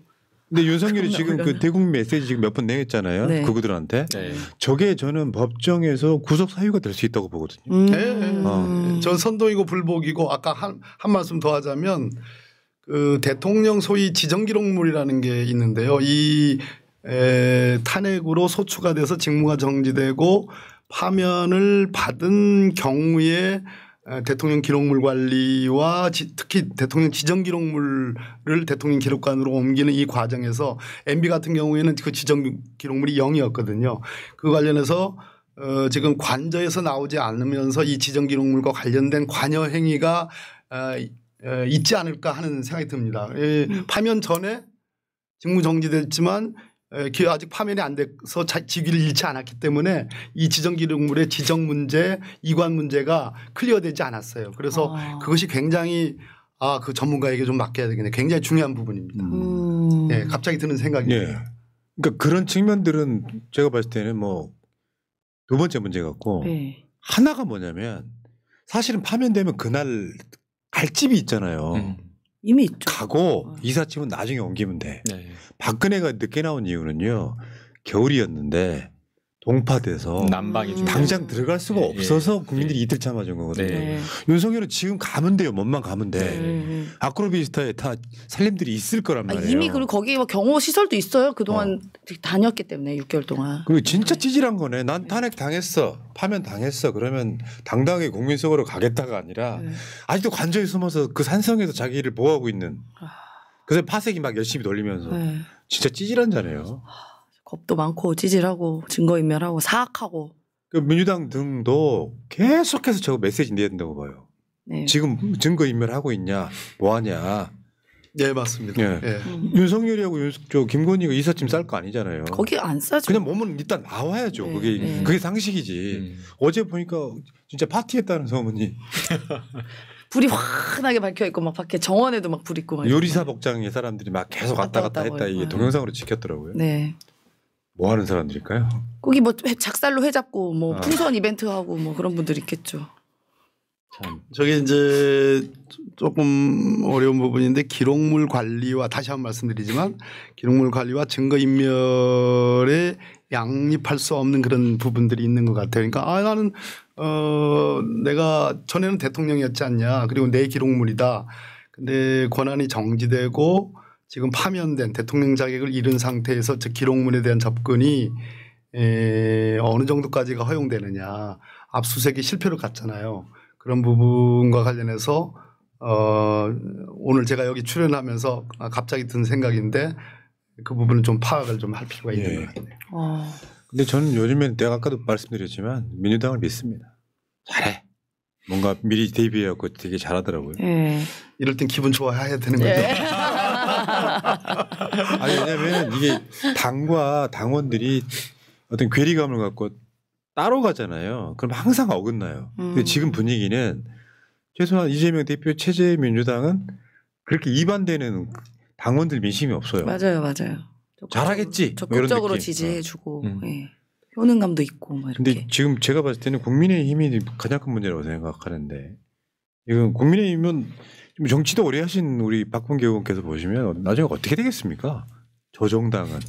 근데 윤석열이 지금 그 대국민 메시지 지금 몇 번 내했잖아요. 네. 그분들한테. 네. 저게 저는 법정에서 구속 사유가 될 수 있다고 보거든요. 전 선동이고 불복이고 아까 한 말씀 더 하자면 그 대통령 소위 지정기록물이라는 게 있는데요. 이 탄핵으로 소추가 돼서 직무가 정지되고 파면을 받은 경우에 대통령 기록물 관리와 특히 대통령 지정 기록물을 대통령 기록관으로 옮기는 이 과정에서 MB 같은 경우에는 그 지정 기록물이 0이었거든요. 그 관련해서 지금 관저에서 나오지 않으면서 이 지정 기록물과 관련된 관여 행위가 있지 않을까 하는 생각이 듭니다. 파면 전에 직무 정지됐지만 아직 파면이 안 돼서 직위를 잃지 않았기 때문에 이 지정 기록물의 지정 문제, 이관 문제가 클리어되지 않았어요. 그래서 그것이 굉장히 그 전문가에게 좀 맡겨야 되겠네. 굉장히 중요한 부분입니다. 네, 갑자기 드는 생각이에요. 네. 그러니까 그런 측면들은 제가 봤을 때는 뭐 두 번째 문제 같고 하나가 뭐냐면 사실은 파면되면 그날 갈 집이 있잖아요. 이미 있죠. 가고 이삿짐은 나중에 옮기면 돼. 네. 박근혜가 늦게 나온 이유는요. 겨울이었는데 동파돼서 난방이 좀 당장 들어갈 수가 없어서 국민들이 이틀 참아준 거거든요. 네. 윤석열은 지금 가면 돼요. 몸만 가면 돼. 아크로비스타에 다 살림들이 있을 거란 말이에요. 이미 그리고 거기 경호 시설도 있어요. 그동안 다녔기 때문에 6개월 동안. 그리고 진짜 찌질한 거네. 난 탄핵 당했어. 파면 당했어. 그러면 당당하게 국민 속으로 가겠다가 아니라 아직도 관저에 숨어서 그 산성에서 자기를 보호하고 있는. 그래서 파쇄기 막 열심히 돌리면서 진짜 찌질한 자네요. 겁도 많고 찌질하고 증거인멸하고 사악하고. 그 민주당 등도 계속해서 저 메시지 내야 된다고 봐요. 네. 지금 증거인멸하고 있냐, 뭐하냐. 네 맞습니다. 예. 윤석열이하고 김건희가 이삿짐 쌀 거 아니잖아요. 거기 안 싸죠. 그냥 몸은 일단 나와야죠. 그게 상식이지. 어제 보니까 진짜 파티했다는 소문이. 불이 환하게 밝혀 있고 막 밖에 정원에도 막 불 있고 막 요리사 복장의 사람들이 막 계속 왔다 갔다 했다 이게 동영상으로 찍혔더라고요. 네. 뭐 하는 사람들일까요? 거기 뭐 작살로 회 잡고 뭐 풍선 이벤트 하고 뭐 그런 분들 있겠죠. 참. 저게 이제 조금 어려운 부분인데 기록물 관리와 다시 한번 말씀드리지만 기록물 관리와 증거인멸에 양립할 수 없는 그런 부분들이 있는 것 같아요. 그러니까 나는 내가 전에는 대통령이었지 않냐. 그리고 내 기록물이다. 근데 권한이 정지되고 지금 파면된 대통령 자격을 잃은 상태에서 저 기록물에 대한 접근이 어느 정도까지가 허용되느냐. 압수수색이 실패로 갔잖아요. 그런 부분과 관련해서 오늘 제가 여기 출연하면서 갑자기 든 생각인데 그 부분은 좀 파악을 좀 할 필요가 있는 것 같네요. 근데 저는 요즘엔 내가 아까도 말씀드렸지만 민주당을 믿습니다. 잘해. 뭔가 미리 대비해갖고 되게 잘하더라고요. 이럴 땐 기분 좋아해야 되는 거죠. 아니 왜냐하면 이게 당과 당원들이 어떤 괴리감을 갖고 따로 가잖아요. 그럼 항상 어긋나요. 근데 지금 분위기는 최소한 이재명 대표 체제 민주당은 그렇게 이반되는 당원들 민심이 없어요. 맞아요. 잘하겠지. 적극적으로 뭐 지지해주고 효능감도 있고 막 이렇게. 근데 지금 제가 봤을 때는 국민의힘이 가장 큰 문제라고 생각하는데 이건 국민의힘은 좀 정치도 오래 하신 우리 박범계 의원께서 보시면 나중에 어떻게 되겠습니까? 저 정당은.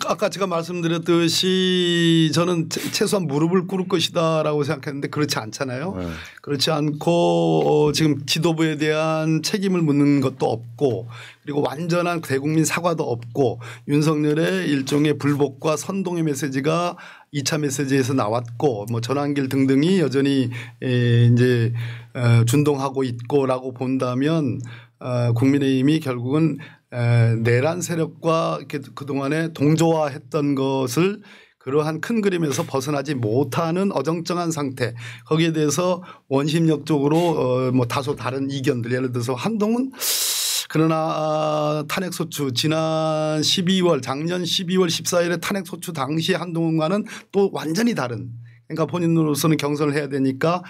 아까 제가 말씀드렸듯이 저는 최소한 무릎을 꿇을 것이다라고 생각했는데 그렇지 않잖아요. 그렇지 않고 지금 지도부에 대한 책임을 묻는 것도 없고 그리고 완전한 대국민 사과도 없고 윤석열의 일종의 불복과 선동의 메시지가 2차 메시지에서 나왔고 뭐 전환길 등등이 여전히 이제 준동하고 있고라고 본다면 국민의힘이 결국은 내란 세력과 그동안에 동조화했던 것을 그러한 큰 그림에서 벗어나지 못하는 어정쩡한 상태 거기에 대해서 원심력적으로 뭐 다소 다른 이견들 예를 들어서 한동훈 그러나 탄핵소추 지난 12월 작년 12월 14일에 탄핵소추 당시 한동훈과는 또 완전히 다른 그러니까 본인으로서는 경선을 해야 되니까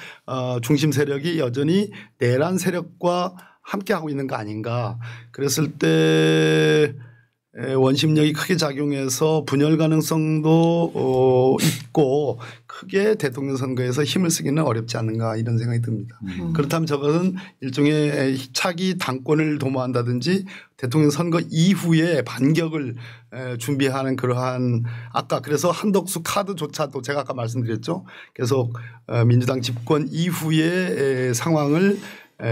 중심 세력이 여전히 내란 세력과 함께하고 있는 거 아닌가. 그랬을 때 원심력이 크게 작용해서 분열 가능성도 있고 크게 대통령 선거에서 힘을 쓰기는 어렵지 않는가 이런 생각이 듭니다. 그렇다면 저것은 일종의 차기 당권을 도모한다든지 대통령 선거 이후에 반격을 준비하는 그러한 아까 그래서 한덕수 카드조차도 제가 아까 말씀드렸죠. 계속 민주당 집권 이후의 상황을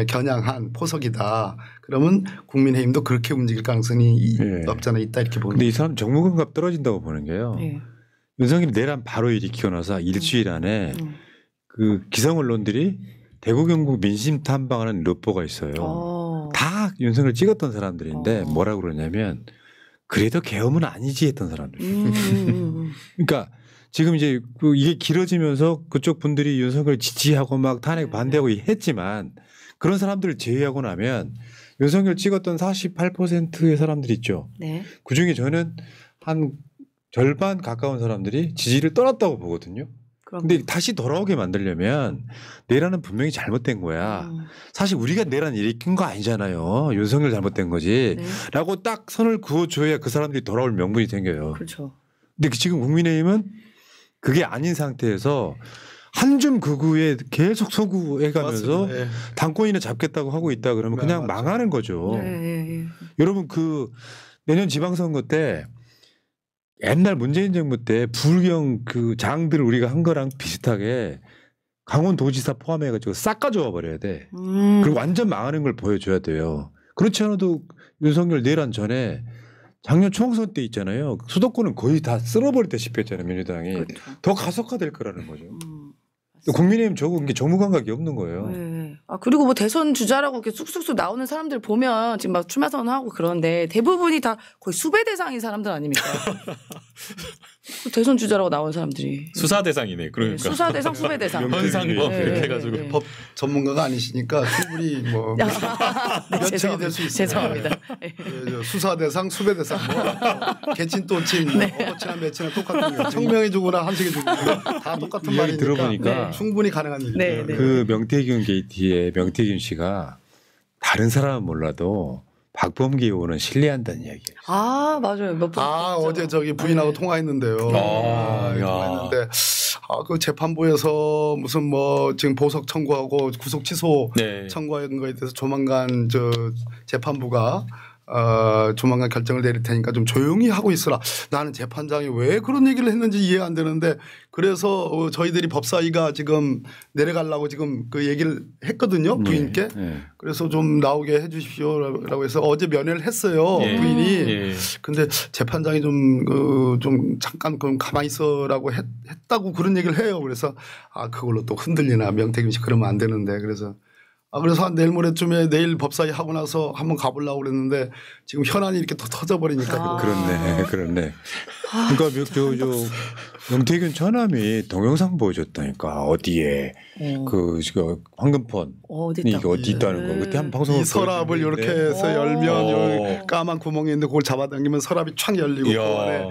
겨냥한 포석이다. 그러면 국민의힘도 그렇게 움직일 가능성이 없잖아 있다 이렇게 보는. 근데 이 사람 정무감각 떨어진다고 보는 게요. 윤석열이 내란 바로 일으키고 나서 일주일 안에 그 기성 언론들이 대구 경북 민심 탐방하는 르포가 있어요. 다 윤석열 찍었던 사람들인데 뭐라 그러냐면 그래도 계엄은 아니지 했던 사람들. 그러니까 지금 이제 이게 길어지면서 그쪽 분들이 윤석열 지지하고 막 탄핵 반대하고 했지만 그런 사람들을 제외하고 나면 윤석열 찍었던 48%의 사람들이 있죠. 그중에 저는 한 절반 가까운 사람들이 지지를 떠났다고 보거든요. 그런데 다시 돌아오게 만들려면 내란은 분명히 잘못된 거야. 사실 우리가 내란 일으킨 거 아니잖아요. 윤석열 잘못된 거지. 라고 딱 선을 그어줘야 그 사람들이 돌아올 명분이 생겨요. 그렇죠. 근데 지금 국민의힘은 그게 아닌 상태에서 한 줌 극우에 계속 소구해가면서 당권이나 잡겠다고 하고 있다 그러면 그냥 망하는 거죠. 여러분 그 내년 지방선거 때 옛날 문재인 정부 때 불경 그 장들을 우리가 한 거랑 비슷하게 강원도지사 포함해가지고 싹 가져와 버려야 돼. 그리고 완전 망하는 걸 보여줘야 돼요. 그렇지 않아도 윤석열 내란 전에 작년 총선 때 있잖아요. 수도권은 거의 다 쓸어버리다시피 했잖아요. 민주당이. 그렇죠. 더 가속화될 거라는 거죠. 국민의힘 적은 게 정무 감각이 없는 거예요. 네. 아 그리고 뭐 대선 주자라고 이렇게 쑥쑥쑥 나오는 사람들 보면 지금 막 출마 선언하고 그러는데 대부분이 다 거의 수배 대상인 사람들 아닙니까? 대선 주자라고 나온 사람들이 수사 대상이네. 그러니까 네, 수사 대상, 수배 대상. 현상법 네, 이렇게 네, 해가지고 네. 법 전문가가 아니시니까 충분히 뭐 네, 면책이 될 수 있어요. 죄송합니다. 네, 수사 대상, 수배 대상, 뭐 개친 또친, 어친한 매친한 똑같은 거. 청명이 주거나 한식이 주거나 다 똑같은 말이니까 들어보니까 충분히 가능한 일이에요. 네, 네. 그 명태균 게이트에 명태균 씨가 다른 사람은 몰라도 박범계 의원은 신뢰한다는 이야기예요. 아 맞아요. 몇 번. 어제 저기 부인하고 네. 통화했는데요. 야. 통화했는데 그 재판부에서 무슨 뭐 지금 보석 청구하고 구속 취소 네. 청구한 거에 대해서 조만간 저 재판부가 조만간 결정을 내릴 테니까 좀 조용히 하고 있으라. 나는 재판장이 왜 그런 얘기를 했는지 이해가 안 되는데 그래서 저희들이 법사위가 지금 내려가려고 지금 그 얘기를 했거든요. 부인께. 그래서 좀 나오게 해 주십시오라고 해서 어제 면회를 했어요. 부인이. 근데 재판장이 좀 잠깐 그럼 가만히 있어라고 했다고 그런 얘기를 해요. 그래서 그걸로 또 흔들리나 명태균 씨 그러면 안 되는데 그래서 그래서 한 내일 모레쯤에 내일 법사위 하고 나서 한번 가보려고 그랬는데 지금 현안이 이렇게 또 터져버리니까. 그렇네. 그러니까 저 명태균 처남이 동영상 보여줬다니까 어디에 그 황금폰 이게 어디 있다는 거 그때 한 방송을 이 서랍을 이렇게 해서 열면 까만 구멍이 있는데 그걸 잡아당기면 서랍이 촥 열리고 그 안에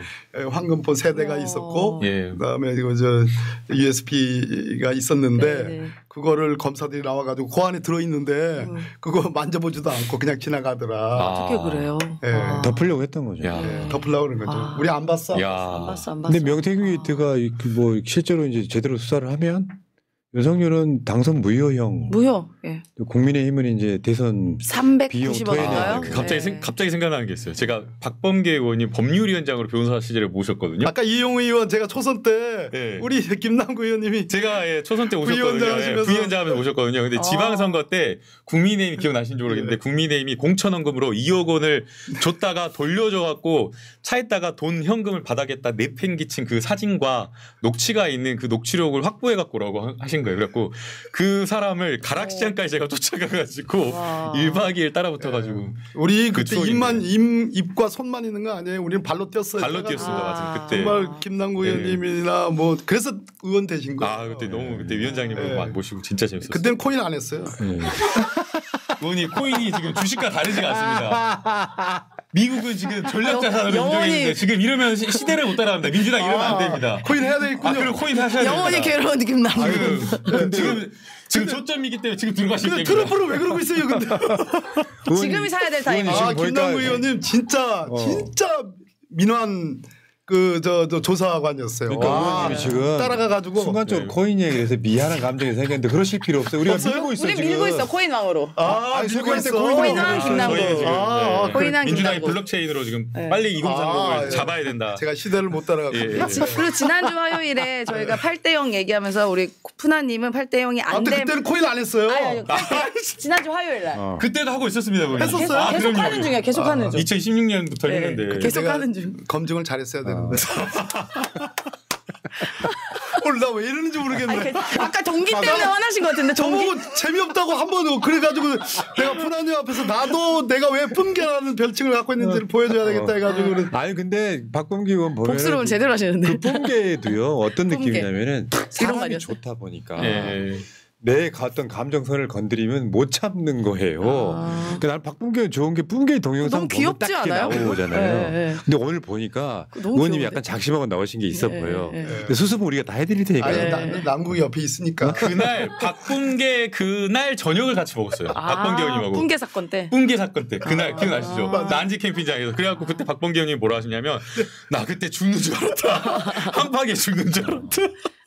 황금폰 세대가 있었고 그다음에 이거 저 USB가 있었는데 그거를 검사들이 나와가지고 그 안에 들어있는데 그거 만져보지도 않고 그냥 지나가더라. 어떻게 그래요? 덮으려고 했던 거죠. 덮으려고 그런 거죠. 우리 안 봤어. 안 봤어. 근데 명태균 게이트가 뭐 실제로 이제 제대로 수사를 하면 윤석열은 당선 무효형. 무효. 예. 국민의힘은 이제 대선 390억인가요? 갑자기 생각나는 게 있어요. 제가 박범계 의원이 법률위원장으로 변호사 시절에 모셨거든요. 아까 이용우 의원 제가 초선 때 우리 김남구 의원님이 제가 초선 때 오셨거든요. 부위원장 하면서 오셨거든요. 근데 지방선거 때 국민의힘이 기억나시는지 모르겠는데 국민의힘이 공천원금으로 2억 원을 줬다가 돌려줘갖고 차에다가 돈 현금을 받아겠다 내팽기친 그 사진과 녹취가 있는 그 녹취록을 확보해갖고 오라고 하신 거예요. 그래갖고 그 사람을 가락시장까지 제가 쫓아가가지고 1박 2일 따라붙어가지고 우리 그때 입과 손만 있는 거 아니에요? 우리는 발로 뛰었어요. 발로 뛰었습니다. 맞아요. 그때 정말 김남구 의원님이나 뭐 그래서 의원 되신 거예요. 그때 너무 그때 위원장님을 모시고 진짜 재밌었어요. 그때는 코인 안 했어요. 의원이 코인이 지금 주식과 다르지가 않습니다. 미국은 지금 전략자산으로 인정했는데 지금 이러면 시대를 못 따라갑니다. 민주당 이러면 안 됩니다. 코인 해야 되겠군요. 그리고 코인 하셔야 됩니다. 영원히 괴로운 김남구. 지금 초점이기 때문에 지금 들어가시기 때문에. 트럼프는 왜 그러고 있어요, 근데? 지금이 사야 될 타이밍. 김남구 의원님 진짜 민환 저 조사관이었어요. 그러니까 의원님이 지금 따라가가지고 순간적으로 코인 얘기를 해서 미안한 감정이 생겼는데 그러실 필요 없어요. 우리가 밀고 있어 우리 지금. 밀고 있어 코인왕으로. 밀고 있어. 코인왕 김남구. 코인왕 민주당이 김남구. 블록체인으로 지금 빨리 2030을 잡아야 된다. 제가 시대를 못 따라가고. 그리고 지난주 화요일에 저희가 8대0 얘기하면서 우리 푸나님은 8대0이 안 되면 그때는 코인 안 했어요. 지난주 화요일 날. 그때도 하고 있었습니다. 했었어요? 계속 하는 중이야. 계속 하는 중. 2016년부터 했는데. 계속 하는 중. 검증을 잘했어야 되는데. 오늘 나 왜 이러는지 모르겠네. 아까 동기 때문에 화나신 것 같은데. 저보고 재미없다고 한 번 그래가지고 내가 푸나님 앞에서 나도 내가 왜 뿜개라는 별칭을 갖고 있는지를 보여줘야 되겠다 해가지고. 아니 근데 박범계 의원 보면 복수를 제대로 하시는데. 그 뿜개도요 어떤 뿜개. 느낌이냐면은 사람이 아니었어요? 좋다 보니까 내 어떤 감정선을 건드리면 못 참는 거예요. 그러니까 나는 박범계 좋은 게 뿜개 동영상 너무 보면 귀엽지 딱 않아요? 나오잖아요. 근데 오늘 보니까 의원님이 약간 작심하고 나오신 게 있어 보여. 근데 수습은 우리가 다 해드릴 테니까. 남국이 옆에 있으니까. 그날 박범계 그날 저녁을 같이 먹었어요. 박범계 의원님하고. 뿜개 사건 때. 뿜개 사건 때 그날 기억나시죠? 난지 캠핑장에서. 그래갖고 그때 박범계 의원님이 뭐라 하시냐면 나 그때 죽는 줄 알았다. 한파게 죽는 줄 알았다.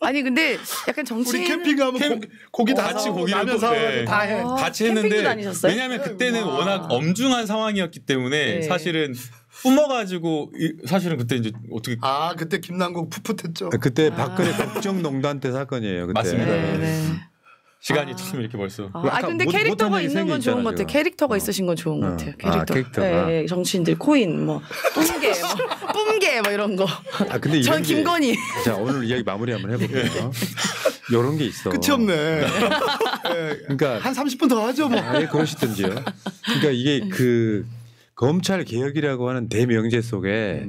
아니 근데 약간 정치인 우리 캠핑 가면 고기 다 같이 사오고 고기를 라면 사오고 다 해. 같이 캠핑도 했는데 다니셨어요? 왜냐하면 그때는 워낙 엄중한 상황이었기 때문에 사실은 뿜어가지고 사실은 그때 이제 어떻게 그때 김남국 풋풋했죠. 그때 박근혜 국정농단 때 사건이에요. 그때. 맞습니다. 네. 시간이 참 이렇게 벌써. 근데 캐릭터가 있는 건 좋은 것 같아요. 캐릭터가 있으신 건 좋은 것 같아요. 캐릭터가. 네, 정치인들 코인 뭐 뿜게 뭐 이런 거. 근데 전 김건희. 자, 오늘 이야기 마무리 한번 해볼게요. 이런 게 있어. 끝이 없네. 그러니까 한 30분 더 하죠 뭐. 그러시든지요. 그러니까 이게 그 검찰 개혁이라고 하는 대명제 속에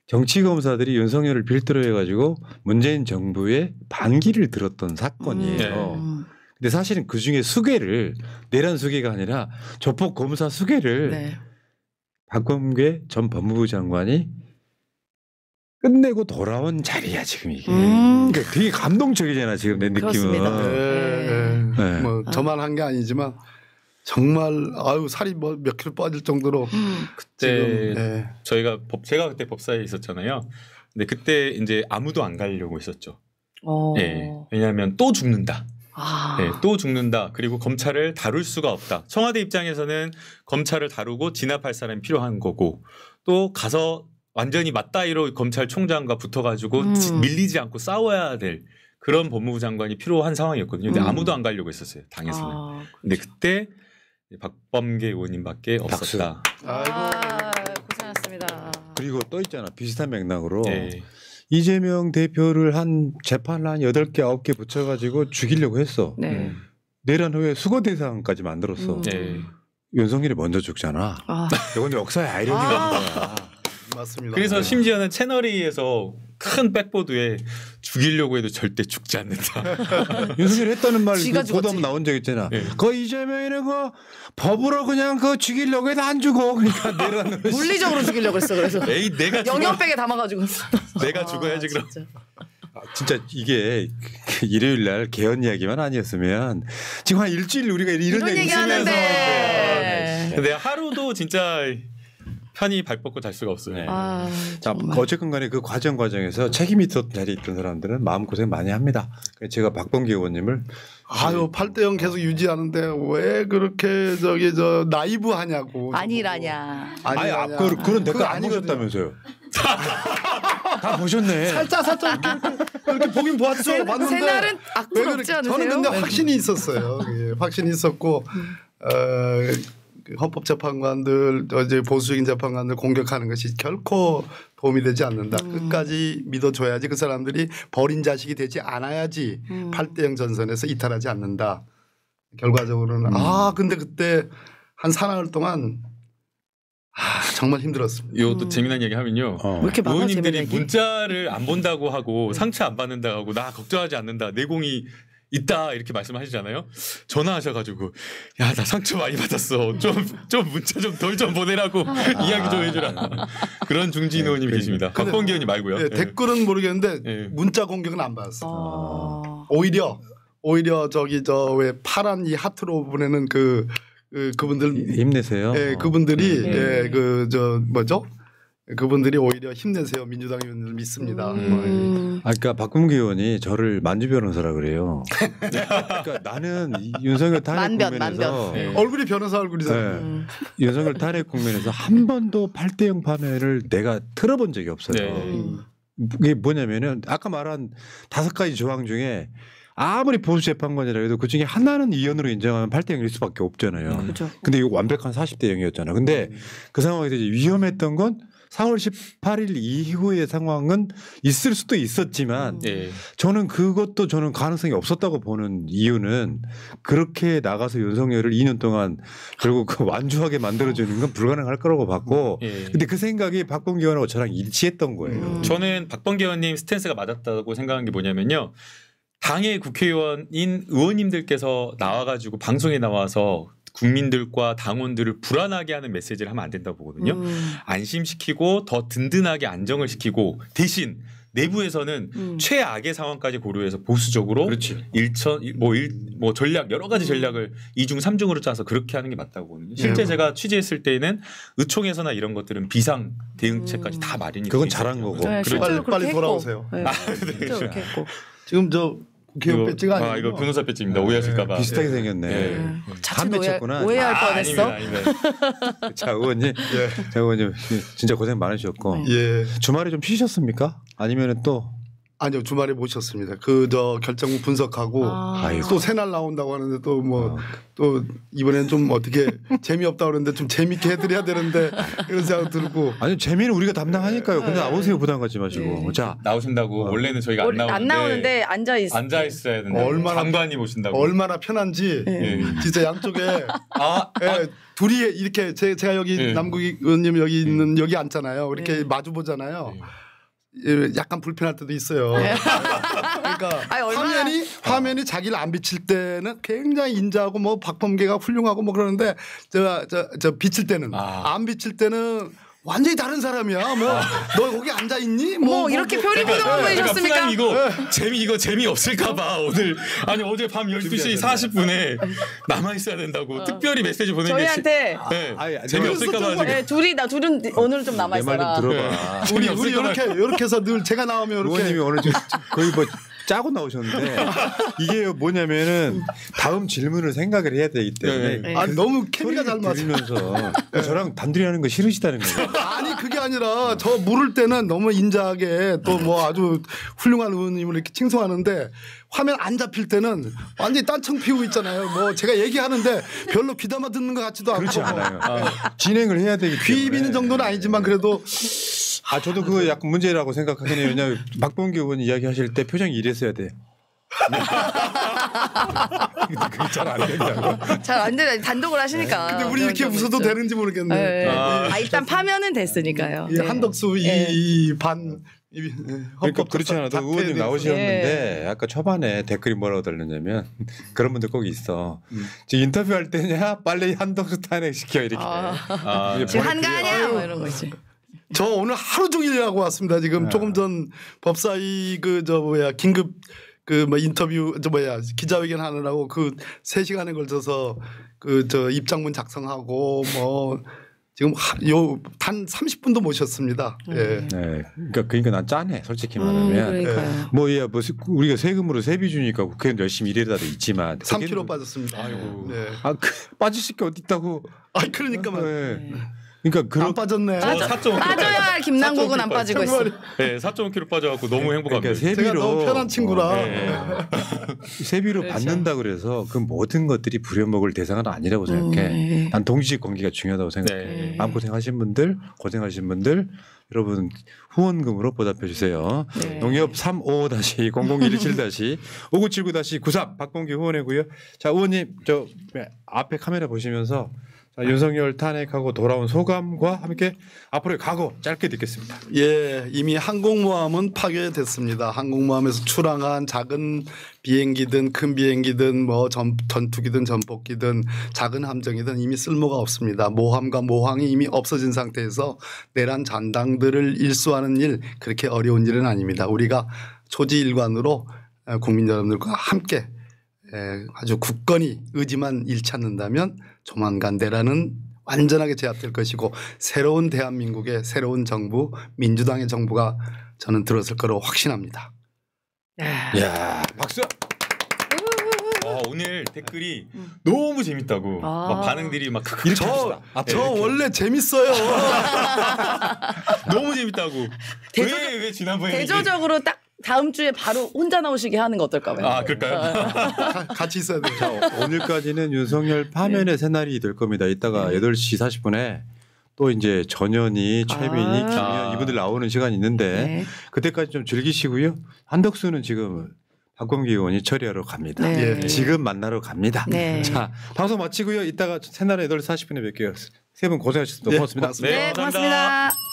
정치 검사들이 윤석열을 필두로 해가지고 문재인 정부의 반기를 들었던 사건이에요. 근데 사실은 그 중에 수괴를 내란 수괴가 아니라 조폭 검사 수괴를 박범계 전 법무부 장관이 끝내고 돌아온 자리야 지금 이게. 그러니까 되게 감동적이잖아 지금 내 느낌은. 네. 뭐 저만 한 게 아니지만 정말 살이 뭐 몇 킬로 빠질 정도로 그때 제가 그때 법사에 있었잖아요. 근데 그때 이제 아무도 안 가려고 했었죠. 왜냐하면 또 죽는다. 또 죽는다. 그리고 검찰을 다룰 수가 없다. 청와대 입장에서는 검찰을 다루고 진압할 사람이 필요한 거고 또 가서 완전히 맞다이로 검찰총장과 붙어가지고 밀리지 않고 싸워야 될 그런 법무부 장관이 필요한 상황이었거든요. 근데 아무도 안 가려고 했었어요. 당에서는. 근데 그때 박범계 의원님밖에 없었다. 고생하셨습니다. 그리고 또 있잖아. 비슷한 맥락으로. 이재명 대표를 한 재판을 한 8개 9개 붙여가지고 죽이려고 했어. 내란 후에 수거 대상까지 만들었어. 윤석열이 먼저 죽잖아. 이건 역사의 아이러니가 있는 거야. 맞습니다. 그래서 심지어는 채널A에서 큰 백보드에 죽이려고 해도 절대 죽지 않는다. 윤석열이 했다는 말 보도 한번 나온 적 있잖아. 그 이재명이는 그 법으로 그냥 그 죽이려고 해도 안 죽어. 그러니까 내란 물리적으로 죽이려고 했어. 그래서 내가 영역백에 담아가지고 내가 죽어야지 그럼. 진짜 이게 일요일 날 개헌 이야기만 아니었으면 지금 한 일주일 우리가 이런 얘기 하는데 근데 하루도 진짜 편히 발 뻗고 잘 수가 없어요. 자, 어쨌건 간에 그 과정에서 책임이 있었던 자리에 있던 사람들은 마음고생 많이 합니다. 제가 박범계 의원님을 8대0 계속 유지하는데 왜 그렇게 나이브 하냐고. 아니라냐. 그런 댓글 안 보셨다면서요. 다 보셨네. 살짝 이렇게 보긴 보았죠. 봤는데 새날은 악플 없지 않으세요? 저는 근데 확신이 있었어요. 확신이 있었고 헌법재판관들 이제 보수적인 재판관들 공격하는 것이 결코 도움이 되지 않는다. 끝까지 믿어줘야지 그 사람들이 버린 자식이 되지 않아야지 8대0 전선에서 이탈하지 않는다. 결과적으로는 근데 그때 한 사나흘 동안 정말 힘들었습니다. 이것도 재미난 얘기 하면요. 의원님들이 문자를 안 본다고 하고 상처 안 받는다고 하고 나 걱정하지 않는다. 내공이 있다 이렇게 말씀하시잖아요. 전화하셔가지고 야 나 상처 많이 받았어. 좀 문자 좀 덜 좀 보내라고 이야기 좀 해주라. 그런 중진 의원님이 계십니다. 박범계 의원님 말고요. 댓글은 모르겠는데 문자 공격은 안 받았어. 오히려 왜 파란 이 하트로 보내는 그분들 힘내세요. 그분들이 그분들이 오히려 힘내세요. 민주당 의원들 믿습니다. 그러니까 박범계 의원이 저를 만주 변호사라 그래요. 그러니까 나는 윤석열 탄핵 국면에서 얼굴이 변호사 얼굴이잖아요. 윤석열 탄핵 국면에서 한 번도 8대0 파면을 내가 틀어본 적이 없어요. 이게 뭐냐면은 아까 말한 5가지 조항 중에 아무리 보수 재판관이라 해도 그 중에 하나는 위헌으로 인정하면 8대0일 수밖에 없잖아요. 그렇죠. 근데 이거 완벽한 40대0이었잖아. 근데 그 상황에서 이제 위험했던 건 4월 18일 이후의 상황은 있을 수도 있었지만 저는 저는 가능성이 없었다고 보는 이유는 그렇게 나가서 윤석열을 2년 동안 결국 그 완주하게 만들어주는 건 불가능할 거라고 봤고 근데 그 생각이 박범계 의원하고 저랑 일치했던 거예요. 저는 박범계 의원님 스탠스가 맞았다고 생각한 게 뭐냐면요. 당의 국회의원인 의원님들께서 나와가지고 방송에 나와서 국민들과 당원들을 불안하게 하는 메시지를 하면 안 된다고 보거든요. 안심시키고 더 든든하게 안정을 시키고 대신 내부에서는 최악의 상황까지 고려해서 보수적으로 전략 여러 가지 전략을 2중 3중으로 짜서 그렇게 하는 게 맞다고 보거든요. 실제 제가 취재했을 때는 의총에서나 이런 것들은 비상 대응책까지 다 마련이 그건 잘한 거고. 빨리 돌아오세요. 그렇게 했고. 지금 국회의원 배지가 아니고 이거 변호사 배지입니다. 오해하실까봐. 비슷하게 생겼네. 자칫 쳤구나. 오해할 뻔했어. 아닙니다. 자 의원님, 자 의원님 진짜 고생 많으셨고 주말에 좀 쉬셨습니까? 아니면은 또 아니요 주말에 모셨습니다. 그 결정문 분석하고 또 새날 나온다고 하는데 또 뭐 또 이번엔 좀 어떻게 재미없다 그러는데 좀 재밌게 해드려야 되는데 이런 생각 들고 아니 재미는 우리가 담당하니까요. 근데 나오세요 부담 갖지 마시고. 자 나오신다고 원래는 저희가 안 나오는데 앉아 있어야 된다. 얼마나 장관이 모신다고. 얼마나 편한지 진짜 양쪽에 둘이 이렇게 제가 여기 남국 의원님 여기 있는 여기 앉잖아요. 이렇게 마주 보잖아요. 약간 불편할 때도 있어요. 그러니까 화면이 자기를 안 비칠 때는 굉장히 인자하고 뭐 박범계가 훌륭하고 뭐 그러는데 저 비칠 때는 안 비칠 때는 완전히 다른 사람이야. 뭐 너 거기 앉아 있니? 뭐 이렇게 표리부동을 보이셨습니까? 이거 재미 없을까봐 오늘 아니 어제 밤 12시 40분에 남아 있어야 된다고 특별히 메시지 보낸 게 저희한테 재미 없을까봐 둘은 오늘 좀 남아 있어라. 내 말 좀 들어봐. 우리 이렇게 해서 늘 제가 나오면 이렇게 의원님이 오늘 거의 뭐 짜고 나오셨는데 이게 뭐냐면은 다음 질문을 생각을 해야 되기 때문에 너무 케미가 잘 맞으면서 저랑 단둘이 하는 거 싫으시다는 거예요. 아니 그게 아니라 저 물을 때는 너무 인자하게 또 뭐 아주 훌륭한 의원님을 이렇게 칭송하는데 화면 안 잡힐 때는 완전히 딴청 피우고 있잖아요. 뭐 제가 얘기하는데 별로 귀담아 듣는 것 같지도 않고 그렇지 않아요. 진행을 해야 되기 때문에 귀 비는 정도는 아니지만 그래도 저도 그거 약간 문제라고 생각하긴 해요. 왜냐하면 박범계 의원 이야기하실 때 표정이 이랬어야 돼요. 그게 잘 안 된다고. 잘 안 되나 단독을 하시니까. 근데 우리 이렇게 웃어도 되는지 모르겠네. 일단 파면은 됐으니까요. 한덕수 이반 그러니까 그렇지 않아도 의원님 나오셨는데 아까 초반에 댓글이 뭐라고 달렸냐면 그런 분들 꼭 있어. 지금 인터뷰할 때냐 빨리 한덕수 탄핵시켜 이렇게. 지금 한가하냐 뭐 이런 거 있지. 저 오늘 하루 종일 일하고 왔습니다. 지금 조금 전 법사위 긴급 인터뷰 기자회견 하느라고 3시간에 걸쳐서 입장문 작성하고 뭐 지금 단 30분도 모셨습니다. 예. 네. 그러니까 난 짠해 솔직히 말하면. 우리가 세금으로 세비 주니까 국회의원 열심히 일해다 있지만 3kg 빠졌습니다. 아이고. 네. 빠지실 게 어디 있다고? 그러니까 그러니까 안 빠졌네. 빠져야 김남국은 안 빠지고 있어. 네, 4.5kg 빠져갖고 너무 행복합니다. 그러니까 세비로 제가 너무 편한 친구라. 세비로 그렇죠. 받는다 그래서 그 모든 것들이 부려먹을 대상은 아니라고 생각해. 난 동지직 관계가 중요하다고 생각해. 마음고생하신 분들, 고생하신 분들 여러분 후원금으로 보답해 주세요. 농협 355-0017-5979-93 박범계 후원회고요. 자 의원님 저 앞에 카메라 보시면서 윤석열 탄핵하고 돌아온 소감과 함께 앞으로의 각오 짧게 듣겠습니다. 예, 이미 항공모함은 파괴됐습니다. 항공모함에서 출항한 작은 비행기든 큰 비행기든 뭐 전투기든 전폭기든 작은 함정이든 이미 쓸모가 없습니다. 모함과 모항이 이미 없어진 상태에서 내란 잔당들을 일수하는 일 그렇게 어려운 일은 아닙니다. 우리가 초지일관으로 국민 여러분들과 함께 아주 굳건히 의지만 잃지 않는다면 조만간 내란은 완전하게 제압될 것이고 새로운 대한민국의 새로운 정부 민주당의 정부가 저는 들어설 거로 확신합니다. 야 박수. 오늘 댓글이 너무 재밌다고 막 반응들이 막 저 원래 재밌어요. 너무 재밌다고. 왜 지난번에 대조적으로 딱 다음 주에 바로 혼자 나오시게 하는 거 어떨까요? 그럴까요? 같이 있어야 돼요. 오늘까지는 윤석열 파면의 새날이 될 겁니다. 이따가 8시 40분에 또 이제 전현희, 최민희, 김현 이분들 나오는 시간이 있는데 그때까지 좀 즐기시고요. 한덕수는 지금 박범계 의원이 처리하러 갑니다. 지금 만나러 갑니다. 자 방송 마치고요. 이따가 새날에 8시 40분에 뵐게요. 세 분 고생하셨습니다. 고맙습니다. 고맙습니다.